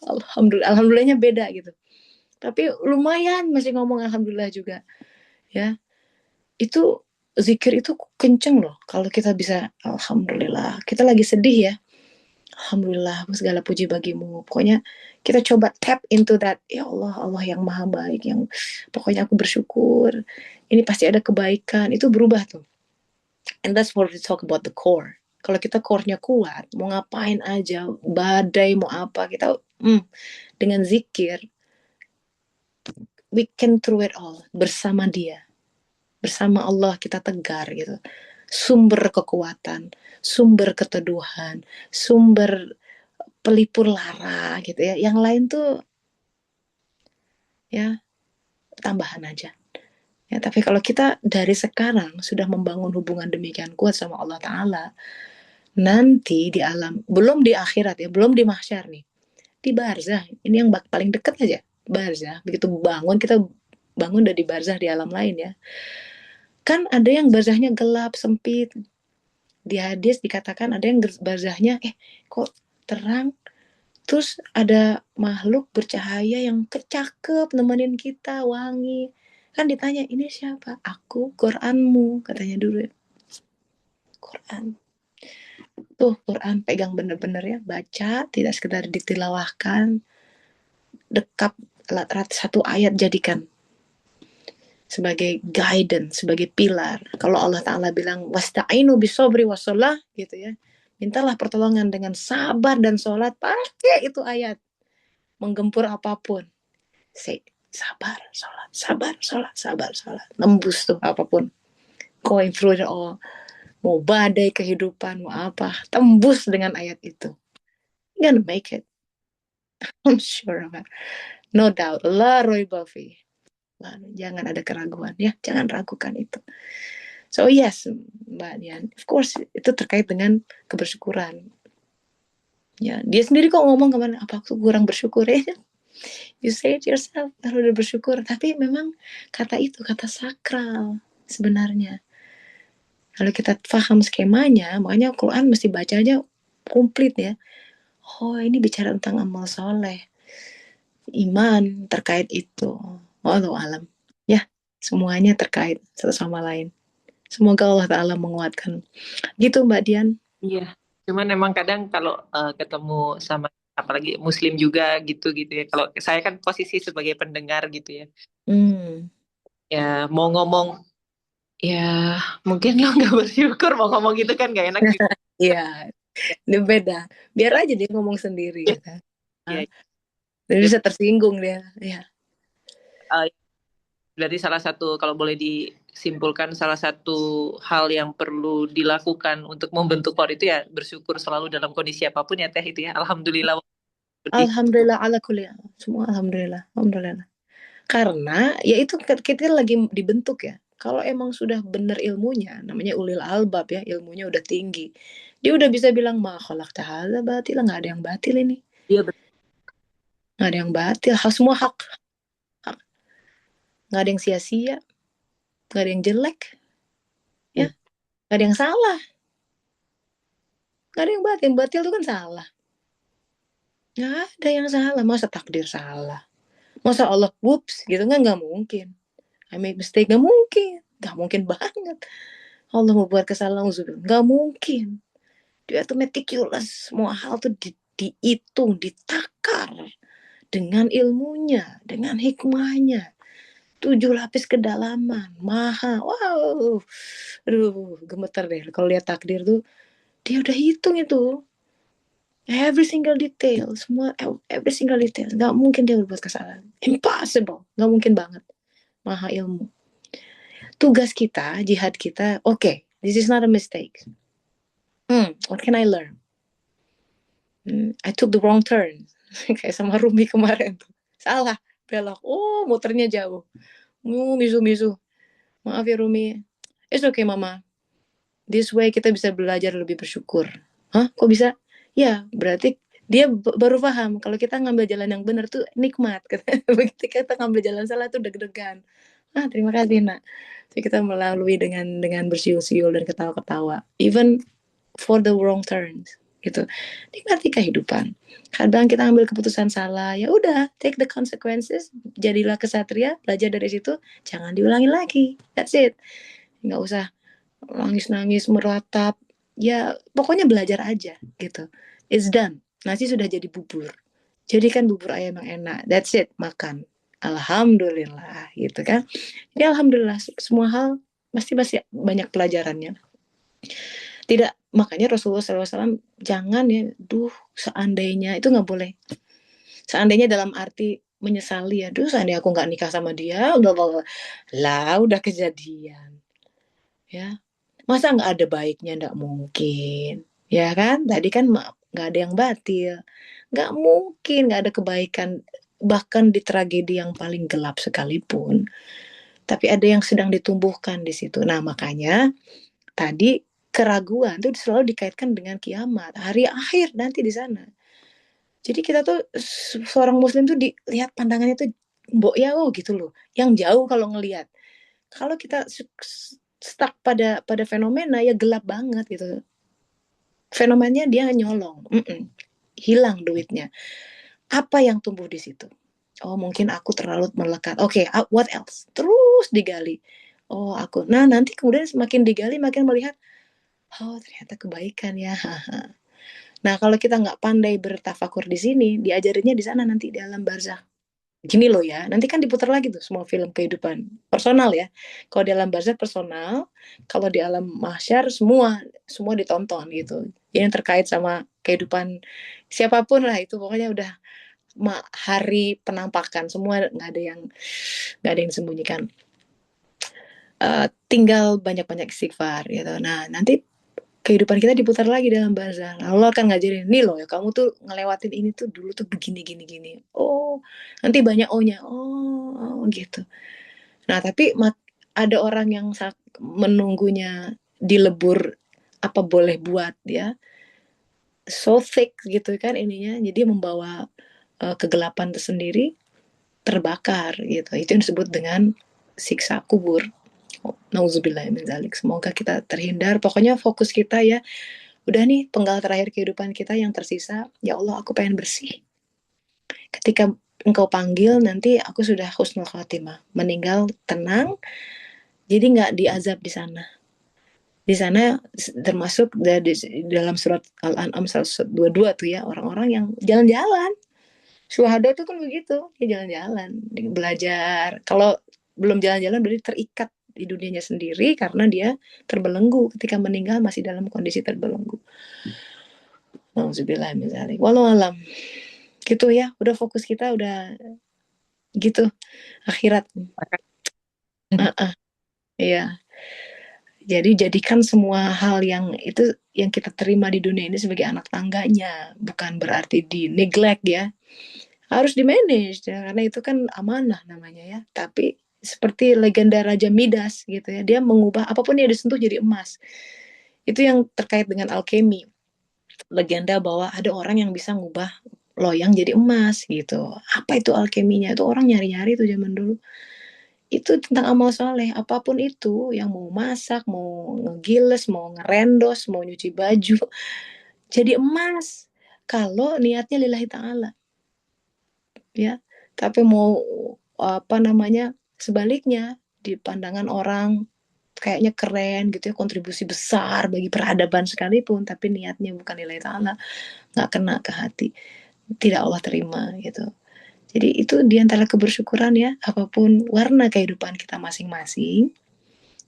alhamdulillahnya beda gitu. Tapi lumayan masih ngomong alhamdulillah juga ya. Itu zikir itu kenceng loh kalau kita bisa alhamdulillah. Kita lagi sedih ya, alhamdulillah, segala puji bagimu. Pokoknya kita coba tap into that. Ya Allah, Allah yang maha baik, yang pokoknya aku bersyukur. Ini pasti ada kebaikan. Itu berubah tuh. And that's what we talk about the core. Kalau kita core-nya kuat, mau ngapain aja, badai mau apa, kita dengan zikir, we can through it all bersama dia. Bersama Allah kita tegar gitu. Sumber kekuatan, sumber keteduhan, sumber pelipur lara gitu ya. Yang lain tuh ya tambahan aja. Ya, tapi kalau kita dari sekarang sudah membangun hubungan demikian kuat sama Allah Ta'ala, nanti di alam, belum di akhirat ya, belum di mahsyar nih, di barzah, ini yang paling dekat aja, barzah. Begitu bangun, kita bangun dari barzah di alam lain ya. Kan ada yang barzahnya gelap, sempit. Di hadis dikatakan ada yang barzahnya, kok terang, terus ada makhluk bercahaya yang kecakep nemenin kita, wangi. Kan ditanya, ini siapa? Aku, Quranmu, katanya dulu. Quran. Tuh, Quran pegang bener-bener ya, baca, tidak sekedar ditilawahkan, dekap satu ayat jadikan sebagai guidance, sebagai pilar. Kalau Allah Ta'ala bilang, wasta'inu bisobri wassalah, gitu ya. Mintalah pertolongan dengan sabar dan sholat, pakai itu ayat. Menggempur apapun. Say, sabar, sholat, sabar, sholat, sabar, sholat. Nembus tuh apapun. Going through it all. Mau badai kehidupan, mau apa. Tembus dengan ayat itu. You're gonna make it. I'm sure of it. No doubt. La roiba fi. Jangan ada keraguan ya. Jangan ragukan itu. So yes, Mbak Dian. Of course, itu terkait dengan kebersyukuran. Ya, dia sendiri kok ngomong kemana, apa aku kurang bersyukur ya? You say it yourself, harus udah bersyukur. Tapi memang kata itu, kata sakral sebenarnya. Kalau kita paham skemanya, makanya Quran mesti bacanya komplit ya. Oh, ini bicara tentang amal soleh. Iman terkait itu. Wallahu alam. Ya, semuanya terkait satu sama lain. Semoga Allah Ta'ala menguatkan. Gitu Mbak Dian. Iya, cuman emang kadang kalau ketemu sama apalagi Muslim juga gitu ya. Kalau saya kan posisi sebagai pendengar gitu ya. Ya mau ngomong, ya mungkin lo nggak bersyukur mau ngomong gitu kan nggak enak juga. Iya, ini beda. Biar aja dia ngomong sendiri ya kan. Iya. Dan bisa tersinggung dia. Ya. Berarti salah satu, kalau boleh disimpulkan, salah satu hal yang perlu dilakukan untuk membentuk core itu ya bersyukur selalu dalam kondisi apapun ya Teh itu ya. Alhamdulillah. Alhamdulillah ala kulli. Semua alhamdulillah. Alhamdulillah. Karena ya itu kita lagi dibentuk ya. Kalau emang sudah benar ilmunya, namanya ulil albab ya, ilmunya udah tinggi. Dia udah bisa bilang ma khalaqta hadza batila, enggak ada yang batil ini. Iya betul. Enggak ada yang batil, semua hak. Enggak ada yang sia-sia. Enggak ada yang jelek. Ya. Enggak ada yang salah. Enggak ada yang batil. Yang batil itu kan salah. Enggak ada yang salah. Masa takdir salah? Masa Allah whoops gitu kan nggak mungkin. I make mistake, nggak mungkin banget. Allah mau buat kesalahan, nggak mungkin. Dia tuh meticulous, semua hal tuh dihitung, ditakar dengan ilmunya, dengan hikmahnya. 7 lapis kedalaman, maha, wow, aduh, gemeter deh. Kalau lihat takdir tuh, dia udah hitung itu. Every single detail, every single detail. Nggak mungkin dia berbuat kesalahan. Impossible, nggak mungkin banget. Maha ilmu. Tugas kita, jihad kita, okay, this is not a mistake. What can I learn? I took the wrong turn. Kayak sama Rumi kemarin tuh. Salah, belok. Oh, muternya jauh. Misu. Maaf ya Rumi. It's okay Mama. This way kita bisa belajar lebih bersyukur. Hah? Kok bisa? Ya, berarti dia baru paham kalau kita ngambil jalan yang benar tuh nikmat. Begitu kita ngambil jalan salah tuh deg-degan. Terima kasih nak. Jadi kita melalui dengan bersiul-siul dan ketawa-ketawa. Even for the wrong turns gitu. Nikmati kehidupan. Kadang kita ambil keputusan salah, ya udah, take the consequences. Jadilah kesatria, belajar dari situ, jangan diulangi lagi. That's it. Nggak usah nangis-nangis, meratap. Ya, pokoknya belajar aja gitu. It's done. Nasi sudah jadi bubur. Jadikan bubur ayam yang enak. That's it, makan. Alhamdulillah gitu kan. Jadi alhamdulillah semua hal masih banyak pelajarannya. Tidak, makanya Rasulullah SAW jangan ya, seandainya itu nggak boleh. Seandainya dalam arti menyesali ya, seandainya aku nggak nikah sama dia, udah kejadian, ya. Masa nggak ada baiknya? Nggak mungkin, ya kan? Tadi kan nggak ada yang batil, nggak mungkin nggak ada kebaikan, bahkan di tragedi yang paling gelap sekalipun. Tapi ada yang sedang ditumbuhkan di situ. Nah makanya tadi keraguan itu selalu dikaitkan dengan kiamat, hari akhir nanti di sana. Jadi kita tuh seorang muslim tuh dilihat pandangannya tuh mbok ya gitu loh. Yang jauh kalau ngelihat. Kalau kita stuck pada fenomena ya gelap banget gitu. Fenomenanya dia nyolong. Hilang duitnya. Apa yang tumbuh di situ? Oh, mungkin aku terlalu melekat. Oke, what else? Terus digali. Oh, aku. Nah, nanti kemudian semakin digali makin melihat, oh, ternyata kebaikan ya. Nah, kalau kita nggak pandai bertafakur di sini, diajarinnya di sana nanti di alam barzakh. Gini loh ya, nanti kan diputar lagi tuh semua film kehidupan personal ya. Kalau di alam barzakh personal, kalau di alam mahsyar semua ditonton gitu. Yang terkait sama kehidupan siapapun lah itu pokoknya udah hari penampakan semua nggak ada yang disembunyikan. Tinggal banyak-banyak istighfar gitu. Nah, nanti kehidupan kita diputar lagi dalam barzakh. Allah akan ngajarin, nih loh ya kamu tuh ngelewatin ini tuh dulu tuh begini gini gini. Oh, nanti banyak ohnya. Oh, gitu. Nah, tapi ada orang yang menunggunya dilebur apa boleh buat ya. So thick gitu kan ininya. Jadi membawa kegelapan tersendiri terbakar gitu. Itu yang disebut dengan siksa kubur. Nauzubillah min dzalik. Semoga kita terhindar. Pokoknya fokus kita ya udah nih penggal terakhir kehidupan kita yang tersisa, ya Allah aku pengen bersih. Ketika engkau panggil nanti aku sudah husnul khatimah, meninggal tenang, jadi nggak diazab di sana. Di sana termasuk dalam surat Al-An'am 122 tuh ya, orang-orang yang jalan-jalan. Syuhada itu kan begitu, dia jalan-jalan, belajar. Kalau belum jalan-jalan berarti terikat di dunianya sendiri karena dia terbelenggu ketika meninggal masih dalam kondisi terbelenggu. Nauzubillah min dzalik. Walau alam. Gitu ya, udah fokus kita udah gitu akhirat. Iya. Jadi jadikan semua hal yang itu yang kita terima di dunia ini sebagai anak tangganya, bukan berarti di neglect ya. Harus di manage ya, karena itu kan amanah namanya ya. Tapi seperti legenda Raja Midas gitu ya, dia mengubah apapun yang disentuh jadi emas. Itu yang terkait dengan alkemi. Legenda bahwa ada orang yang bisa ngubah loyang jadi emas gitu. Apa itu alkeminya? Itu orang nyari-nyari tuh zaman dulu. Itu tentang amal soleh, apapun itu, yang mau masak, mau ngegiles, mau ngerendos, mau nyuci baju, jadi emas. Kalau niatnya lillahi ta'ala. Ya, tapi mau apa namanya sebaliknya di pandangan orang kayaknya keren gitu ya, kontribusi besar bagi peradaban sekalipun, tapi niatnya bukan lillahi ta'ala, nggak kena ke hati, tidak Allah terima gitu. Jadi itu diantara kebersyukuran ya, apapun warna kehidupan kita masing-masing,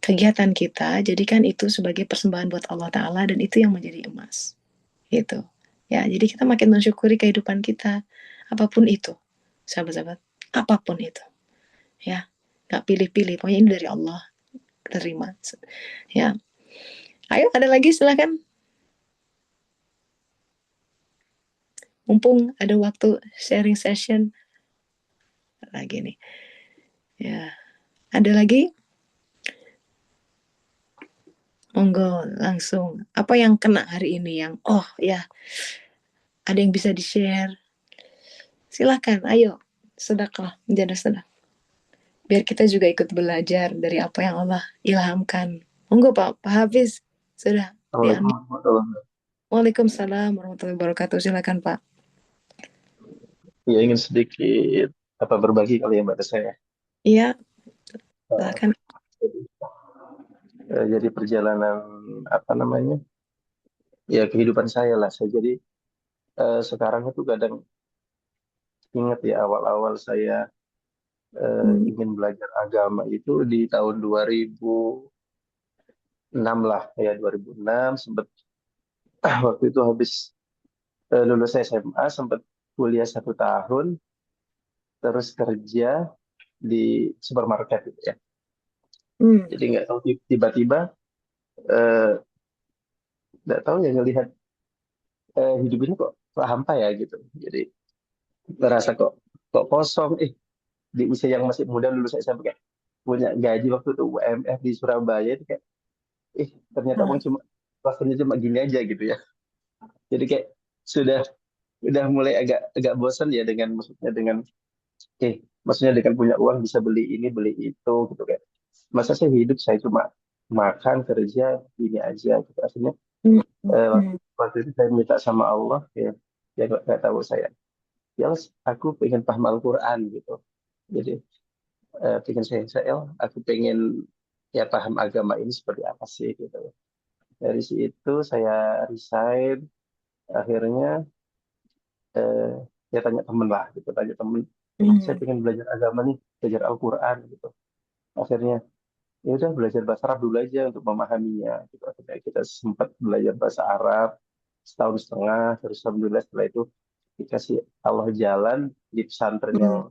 kegiatan kita, jadikan itu sebagai persembahan buat Allah Ta'ala dan itu yang menjadi emas. Gitu. Ya, jadi kita makin mensyukuri kehidupan kita, apapun itu, sahabat-sahabat, apapun itu. Ya, nggak pilih-pilih, pokoknya ini dari Allah, terima. Ya, ayo ada lagi silahkan. Mumpung ada waktu sharing session lagi nih. Ya, ada lagi? Monggo langsung. Apa yang kena hari ini yang ya ada yang bisa di-share? Silahkan, ayo sedekah, menjadi sedekah. Biar kita juga ikut belajar dari apa yang Allah ilhamkan. Monggo Pak Hafiz, sudah diambil. Waalaikumsalam warahmatullahi wabarakatuh. Silakan Pak. Ya ingin sedikit berbagi kali ya Mbak saya. Iya, silakan. Jadi perjalanan ya kehidupan saya lah. Saya jadi sekarang itu kadang ingat ya awal-awal saya ingin belajar agama itu di tahun 2000 2006 lah ya, 2006 sempat waktu itu habis lulus SMA sempat kuliah 1 tahun terus kerja di supermarket gitu ya. Hmm. Jadi nggak tahu tiba-tiba eh, nggak tahu ya ngelihat hidup ini kok hampa ya gitu. Jadi ngerasa kok kosong. Di usia yang masih muda lulus SMP kayak punya gaji waktu itu UMR di Surabaya itu kayak ternyata Ah. uang cuma rasanya cuma gini aja gitu ya. Jadi kayak sudah udah mulai agak agak bosan ya dengan maksudnya dengan punya uang bisa beli ini beli itu gitu kayak masa sih hidup saya cuma makan kerja ini aja gitu akhirnya Hmm. waktu, Hmm. waktu itu saya minta sama Allah ya ya nggak tahu saya ya Allah, aku pengen paham Al-Quran gitu jadi pengen saya aku pengen ya paham agama ini seperti apa sih gitu dari situ saya resign akhirnya eh, ya tanya temen lah gitu tanya temen saya Hmm. pengen belajar agama nih belajar Al-Quran gitu akhirnya ya udah belajar bahasa Arab dulu aja untuk memahaminya gitu akhirnya kita sempat belajar bahasa Arab 1 tahun setengah terus alhamdulillah setelah itu dikasih Allah jalan di pesantren yang Hmm.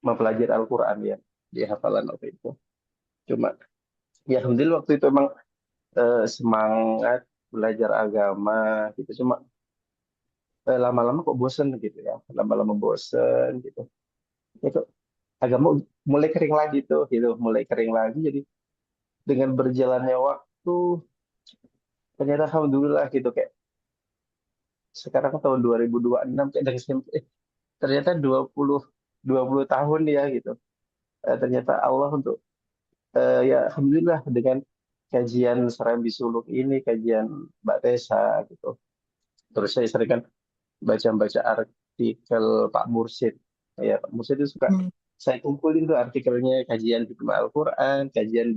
mempelajari Al-Quran ya di hafalan waktu itu cuma ya alhamdulillah waktu itu emang semangat belajar agama gitu cuma lama-lama kok bosen gitu ya lama-lama bosen gitu ya kok agama mulai kering lagi tuh gitu mulai kering lagi jadi dengan berjalannya waktu ternyata alhamdulillah gitu kayak sekarang tahun 2026 kayak dari SMP ternyata 20 tahun ya gitu. Ternyata Allah untuk ya alhamdulillah dengan kajian Serambi Suluk ini kajian Mbak Tessa gitu. Terus saya sering kan baca-baca artikel Pak Mursid. Ya Pak Mursid itu suka Hmm. saya kumpulin tuh artikelnya kajian hikmah Al-Quran, kajian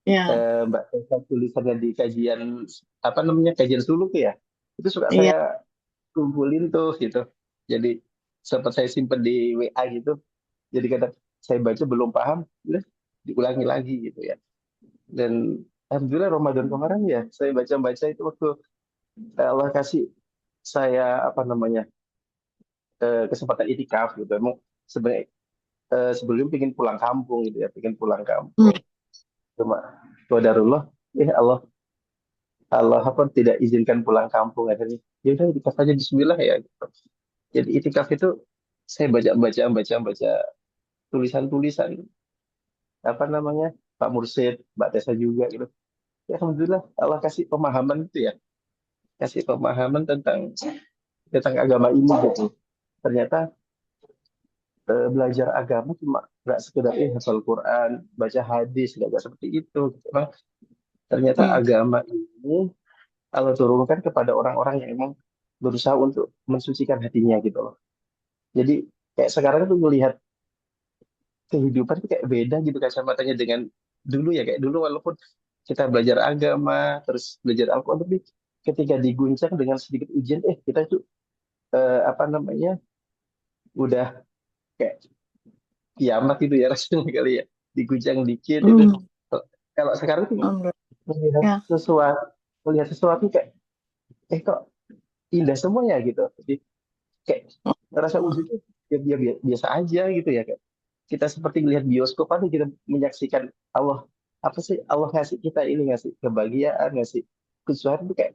Ya. Mbak Tessa tulisannya di kajian apa namanya kajian suluk ya. Itu suka Iya. saya kumpulin tuh gitu. Jadi sempat saya simpen di WA gitu. Jadi kadang saya baca belum paham, udah diulangi lagi gitu ya. Dan alhamdulillah Ramadan kemarin ya saya baca-baca itu waktu Allah kasih saya apa namanya kesempatan itikaf gitu. Emang sebenarnya sebelum pingin pulang kampung gitu ya, pingin pulang Hmm. kampung. Cuma qadarullah, Allah Allah apa tidak izinkan pulang kampung akhirnya. Ya udah itikaf aja Bismillah ya. Gitu. Jadi itikaf itu saya baca tulisan-tulisan apa namanya Pak Mursid, Mbak Tessa juga gitu. Ya alhamdulillah Allah kasih pemahaman itu ya, kasih pemahaman tentang agama ini gitu. Ternyata belajar agama cuma nggak sekedar hafal Quran, baca hadis, nggak seperti itu. Gitu. Memang ternyata Hmm. agama ini Allah turunkan kepada orang-orang yang emang berusaha untuk mensucikan hatinya gitu loh. Jadi kayak sekarang tuh melihat kehidupan tuh kayak beda gitu kacamatanya dengan dulu ya kayak dulu walaupun kita belajar agama terus belajar Al-Quran tapi ketika diguncang dengan sedikit ujian kita tuh apa namanya udah kayak kiamat gitu ya rasanya kali ya diguncang dikit itu Hmm. kalau sekarang tuh Alhamdulillah. melihat Ya. sesuatu melihat sesuatu kayak kok indah semua ya gitu jadi kayak ngerasa Oh. ujungnya ya biasa aja gitu ya kayak kita seperti melihat bioskop aja kita menyaksikan Allah apa sih Allah ngasih kita ini ngasih kebahagiaan ngasih kesusahan itu kayak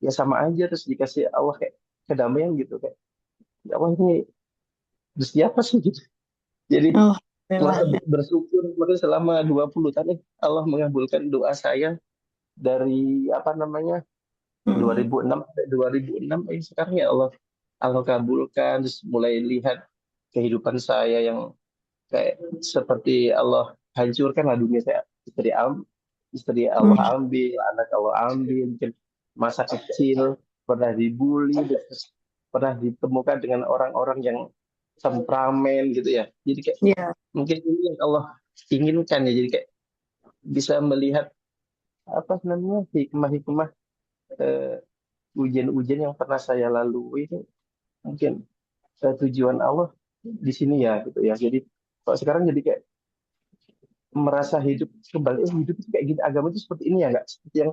ya sama aja terus dikasih Allah kayak kedamaian gitu kayak ya Allah ini mesti apa sih gitu jadi Alhamdulillah. masa Ya. bersyukur mungkin selama 20 tahun Allah mengabulkan doa saya dari apa namanya Hmm. 2006 sampai 2006 sekarang ya Allah Allah kabulkan terus mulai lihat kehidupan saya yang kayak seperti Allah hancurkan lah dunia saya istri Allah Hmm. ambil anak Allah ambil mungkin masa kecil pernah dibully terus pernah ditemukan dengan orang-orang yang temperamen gitu ya jadi kayak Ya. mungkin ini yang Allah inginkan ya jadi kayak bisa melihat apa namanya hikmah-hikmah eh, ujian-ujian yang pernah saya lalui ini mungkin tujuan Allah di sini ya gitu ya jadi kalau sekarang jadi kayak merasa hidup kembali, hidup itu kayak gini, agama itu seperti ini ya, nggak seperti yang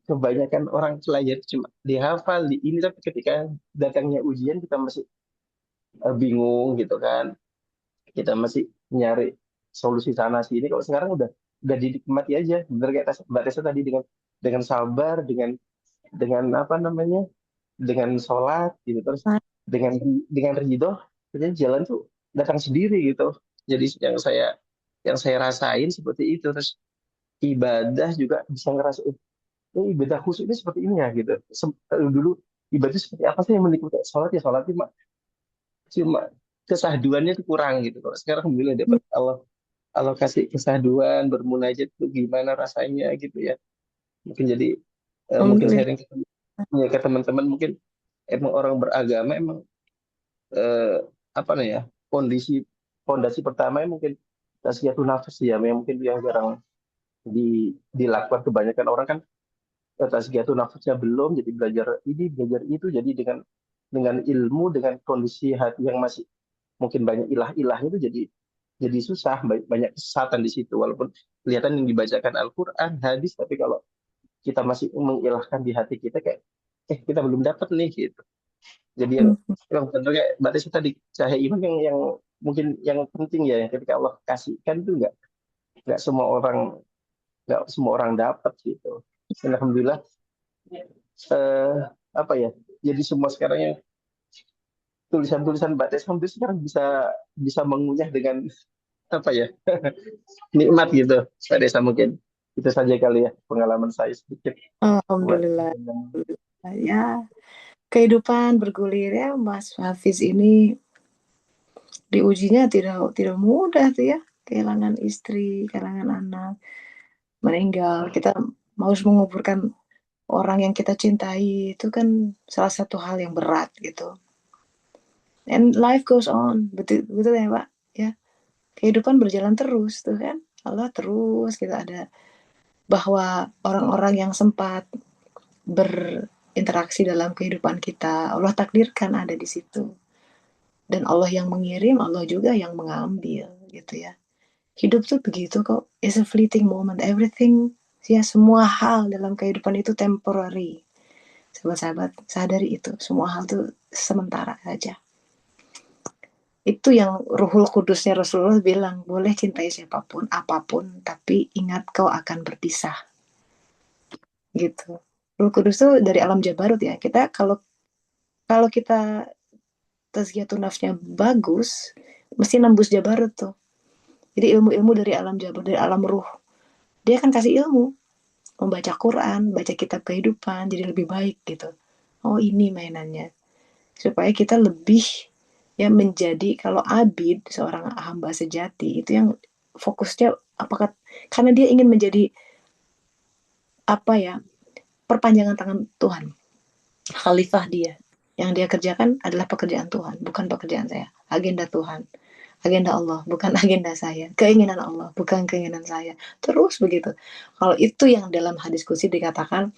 kebanyakan orang pelajar cuma dihafal di ini, tapi ketika datangnya ujian kita masih bingung gitu kan, kita masih nyari solusi sana sini. Kalau sekarang udah dinikmati aja, bener kayak Mbak Tessa tadi, dengan sabar, dengan apa namanya, dengan sholat gitu, terus dengan ridho, jadi jalan tuh datang sendiri gitu. Jadi yang saya rasain seperti itu. Terus ibadah juga bisa ngerasain, ibadah khusyuk ini seperti ini ya gitu. Dulu ibadah seperti apa sih yang menikmati sholat, ya sholat cuma kesahduannya itu kurang gitu. Kalau sekarang alhamdulillah dapat Allah, Allah kasih kesahduan, bermunajat itu gimana rasanya gitu ya. Mungkin jadi mungkin Alhamdulillah. sharing ya, ke teman-teman, mungkin emang orang beragama emang eh, apa nih ya, kondisi fondasi pertama mungkin tazkiyatun nafs ya, yang mungkin yang jarang dilakukan kebanyakan orang kan. Tazkiyatun nafsnya belum, jadi belajar ini belajar itu, jadi dengan ilmu, dengan kondisi hati yang masih mungkin banyak ilah-ilahnya, itu jadi susah, banyak kesesatan di situ, walaupun kelihatan yang dibacakan Al-Quran hadis, tapi kalau kita masih mengilahkan di hati kita, kayak kita belum dapat nih gitu. Jadi yang benar kayak Mbak Desi tadi, cahaya iman yang mungkin yang penting ya, yang ketika Allah kasihkan itu nggak semua orang nggak semua orang dapat gitu. Dan alhamdulillah eh, apa ya, jadi semua sekarang yang tulisan-tulisan Mbak Desi hampir sekarang bisa bisa mengunyah dengan apa ya, nikmat gitu Mbak Desa. Mungkin itu saja kali ya pengalaman saya sedikit buat Alhamdulillah. Ya, kehidupan bergulir ya, Mas Hafiz ini diujinya tidak tidak mudah tuh ya. Kehilangan istri, kehilangan anak, meninggal. Kita harus menguburkan orang yang kita cintai, itu kan salah satu hal yang berat gitu. And life goes on, betul betul ya Pak. Ya, kehidupan berjalan terus tuh kan. Allah terus kita ada, bahwa orang-orang yang sempat berinteraksi dalam kehidupan kita, Allah takdirkan ada di situ. Dan Allah yang mengirim, Allah juga yang mengambil gitu ya. Hidup tuh begitu kok. It's a fleeting moment. Everything, ya semua hal dalam kehidupan itu temporary. Sahabat-sahabat, sadari itu. Semua hal tuh sementara saja. Itu yang Ruhul Kudusnya Rasulullah bilang, boleh cintai siapapun, apapun, tapi ingat kau akan berpisah. Gitu. Ruhul Kudus tuh dari alam Jabarut ya. Kita kalau kita tazkiyatun nafsnya bagus, mesti nembus Jabarut tuh. Jadi ilmu-ilmu dari alam Jabarut, dari alam ruh. Dia akan kasih ilmu, membaca Quran, baca kitab kehidupan, jadi lebih baik gitu. Oh ini mainannya. Supaya kita lebih ya menjadi, kalau abid, seorang hamba sejati, itu yang fokusnya apakah karena dia ingin menjadi apa ya, perpanjangan tangan Tuhan, khalifah dia. Yang dia kerjakan adalah pekerjaan Tuhan, bukan pekerjaan saya. Agenda Tuhan, agenda Allah, bukan agenda saya. Keinginan Allah, bukan keinginan saya. Terus begitu. Kalau itu yang dalam hadis qudsi dikatakan,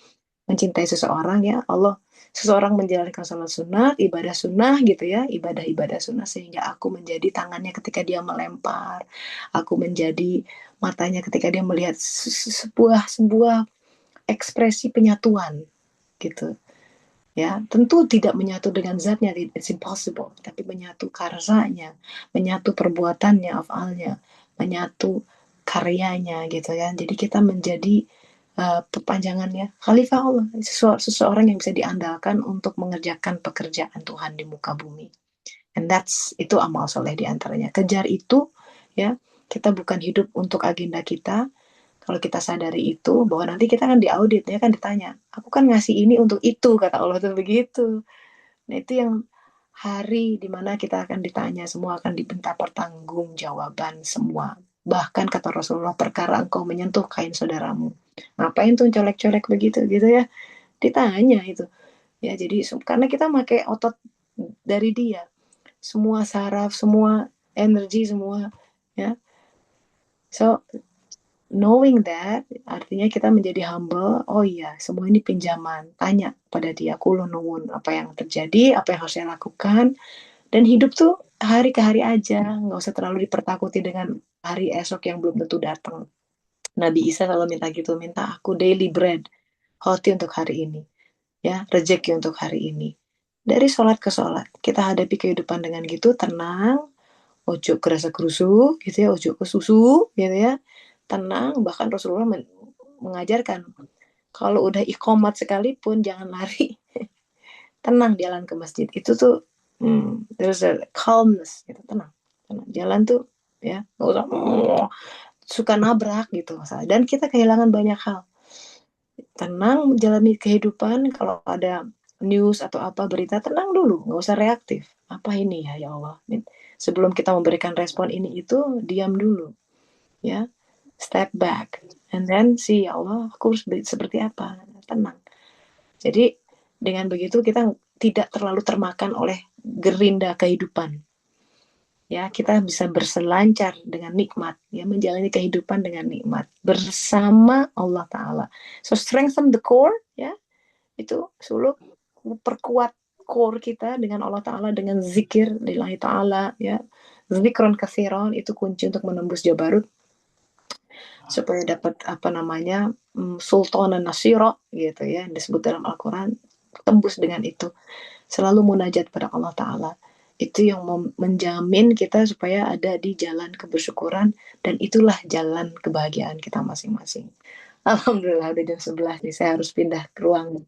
mencintai seseorang ya Allah, seseorang menjalankan salat sunat, ibadah sunnah gitu ya, ibadah-ibadah sunnah, sehingga aku menjadi tangannya ketika dia melempar, aku menjadi matanya ketika dia melihat sebuah ekspresi penyatuan gitu ya. Tentu tidak menyatu dengan zatnya, it's impossible, tapi menyatu karzanya, menyatu perbuatannya, afalnya, menyatu karyanya gitu ya. Jadi kita menjadi perpanjangannya khalifah Allah, seseorang yang bisa diandalkan untuk mengerjakan pekerjaan Tuhan di muka bumi. And itu amal soleh diantaranya. Kejar itu ya. Kita bukan hidup untuk agenda kita. Kalau kita sadari itu, bahwa nanti kita kan diaudit ya, kan ditanya, aku kan ngasih ini untuk itu, kata Allah tuh begitu. Nah itu yang hari dimana kita akan ditanya, semua akan diminta pertanggungjawaban semua. Bahkan kata Rasulullah, perkara engkau menyentuh kain saudaramu, ngapain tuh colek-colek begitu gitu ya, ditanya itu ya. Jadi karena kita pakai otot dari dia, semua saraf, semua energi, semua ya. So knowing that, artinya kita menjadi humble. Oh iya, semua ini pinjaman. Tanya pada dia, kulun nuwun, apa yang terjadi, apa yang harus saya lakukan. Dan hidup tuh hari ke hari aja, nggak usah terlalu dipertakuti dengan hari esok yang belum tentu datang. Nabi Isa selalu minta gitu, minta aku daily bread, roti untuk hari ini, ya, rezeki untuk hari ini. Dari sholat ke sholat, kita hadapi kehidupan dengan gitu, tenang, ojo kerasa kerusu, gitu ya, ojo ke susu, gitu ya, tenang. Bahkan Rasulullah mengajarkan, kalau udah iqomat sekalipun jangan lari, tenang jalan ke masjid. Itu tuh there's a calmness, gitu, tenang. Jalan tuh ya nggak usah suka nabrak gitu masalah. Dan kita kehilangan banyak hal. Tenang menjalani kehidupan. Kalau ada news atau apa berita, tenang dulu, nggak usah reaktif. Apa ini ya Allah, sebelum kita memberikan respon ini itu, diam dulu ya, step back and then see, ya Allah aku harus seperti apa, tenang. Jadi dengan begitu kita tidak terlalu termakan oleh gerinda kehidupan. Ya, kita bisa berselancar dengan nikmat, ya, menjalani kehidupan dengan nikmat bersama Allah Ta'ala. So strengthen the core, ya, itu suluk, perkuat core kita dengan Allah Ta'ala, dengan zikir lillahi Ta'ala, ya, zikron katsiran, itu kunci untuk menembus Jabarut, supaya dapat apa namanya, sultanan nasira, gitu ya, yang disebut dalam Al-Quran. Tembus dengan itu, selalu munajat pada Allah Ta'ala. Itu yang menjamin kita supaya ada di jalan kebersyukuran, dan itulah jalan kebahagiaan kita masing-masing. Alhamdulillah udah jam 11 nih, saya harus pindah ke ruangan.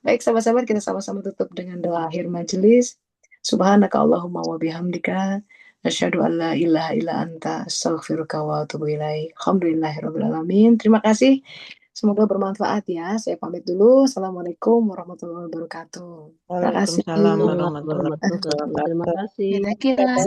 Baik sahabat-sahabat, kita sama-sama tutup dengan doa akhir majelis. Subhanaka Allahumma wa bihamdika, asyhadu an la ilaha illa anta, astaghfiruka wa atubu ilaik. Alhamdulillahirabbil alamin. Terima kasih. Semoga bermanfaat ya. Saya pamit dulu. Assalamualaikum warahmatullahi wabarakatuh. Terima kasih. Waalaikumsalam warahmatullahi Terima kasih. Kira-kira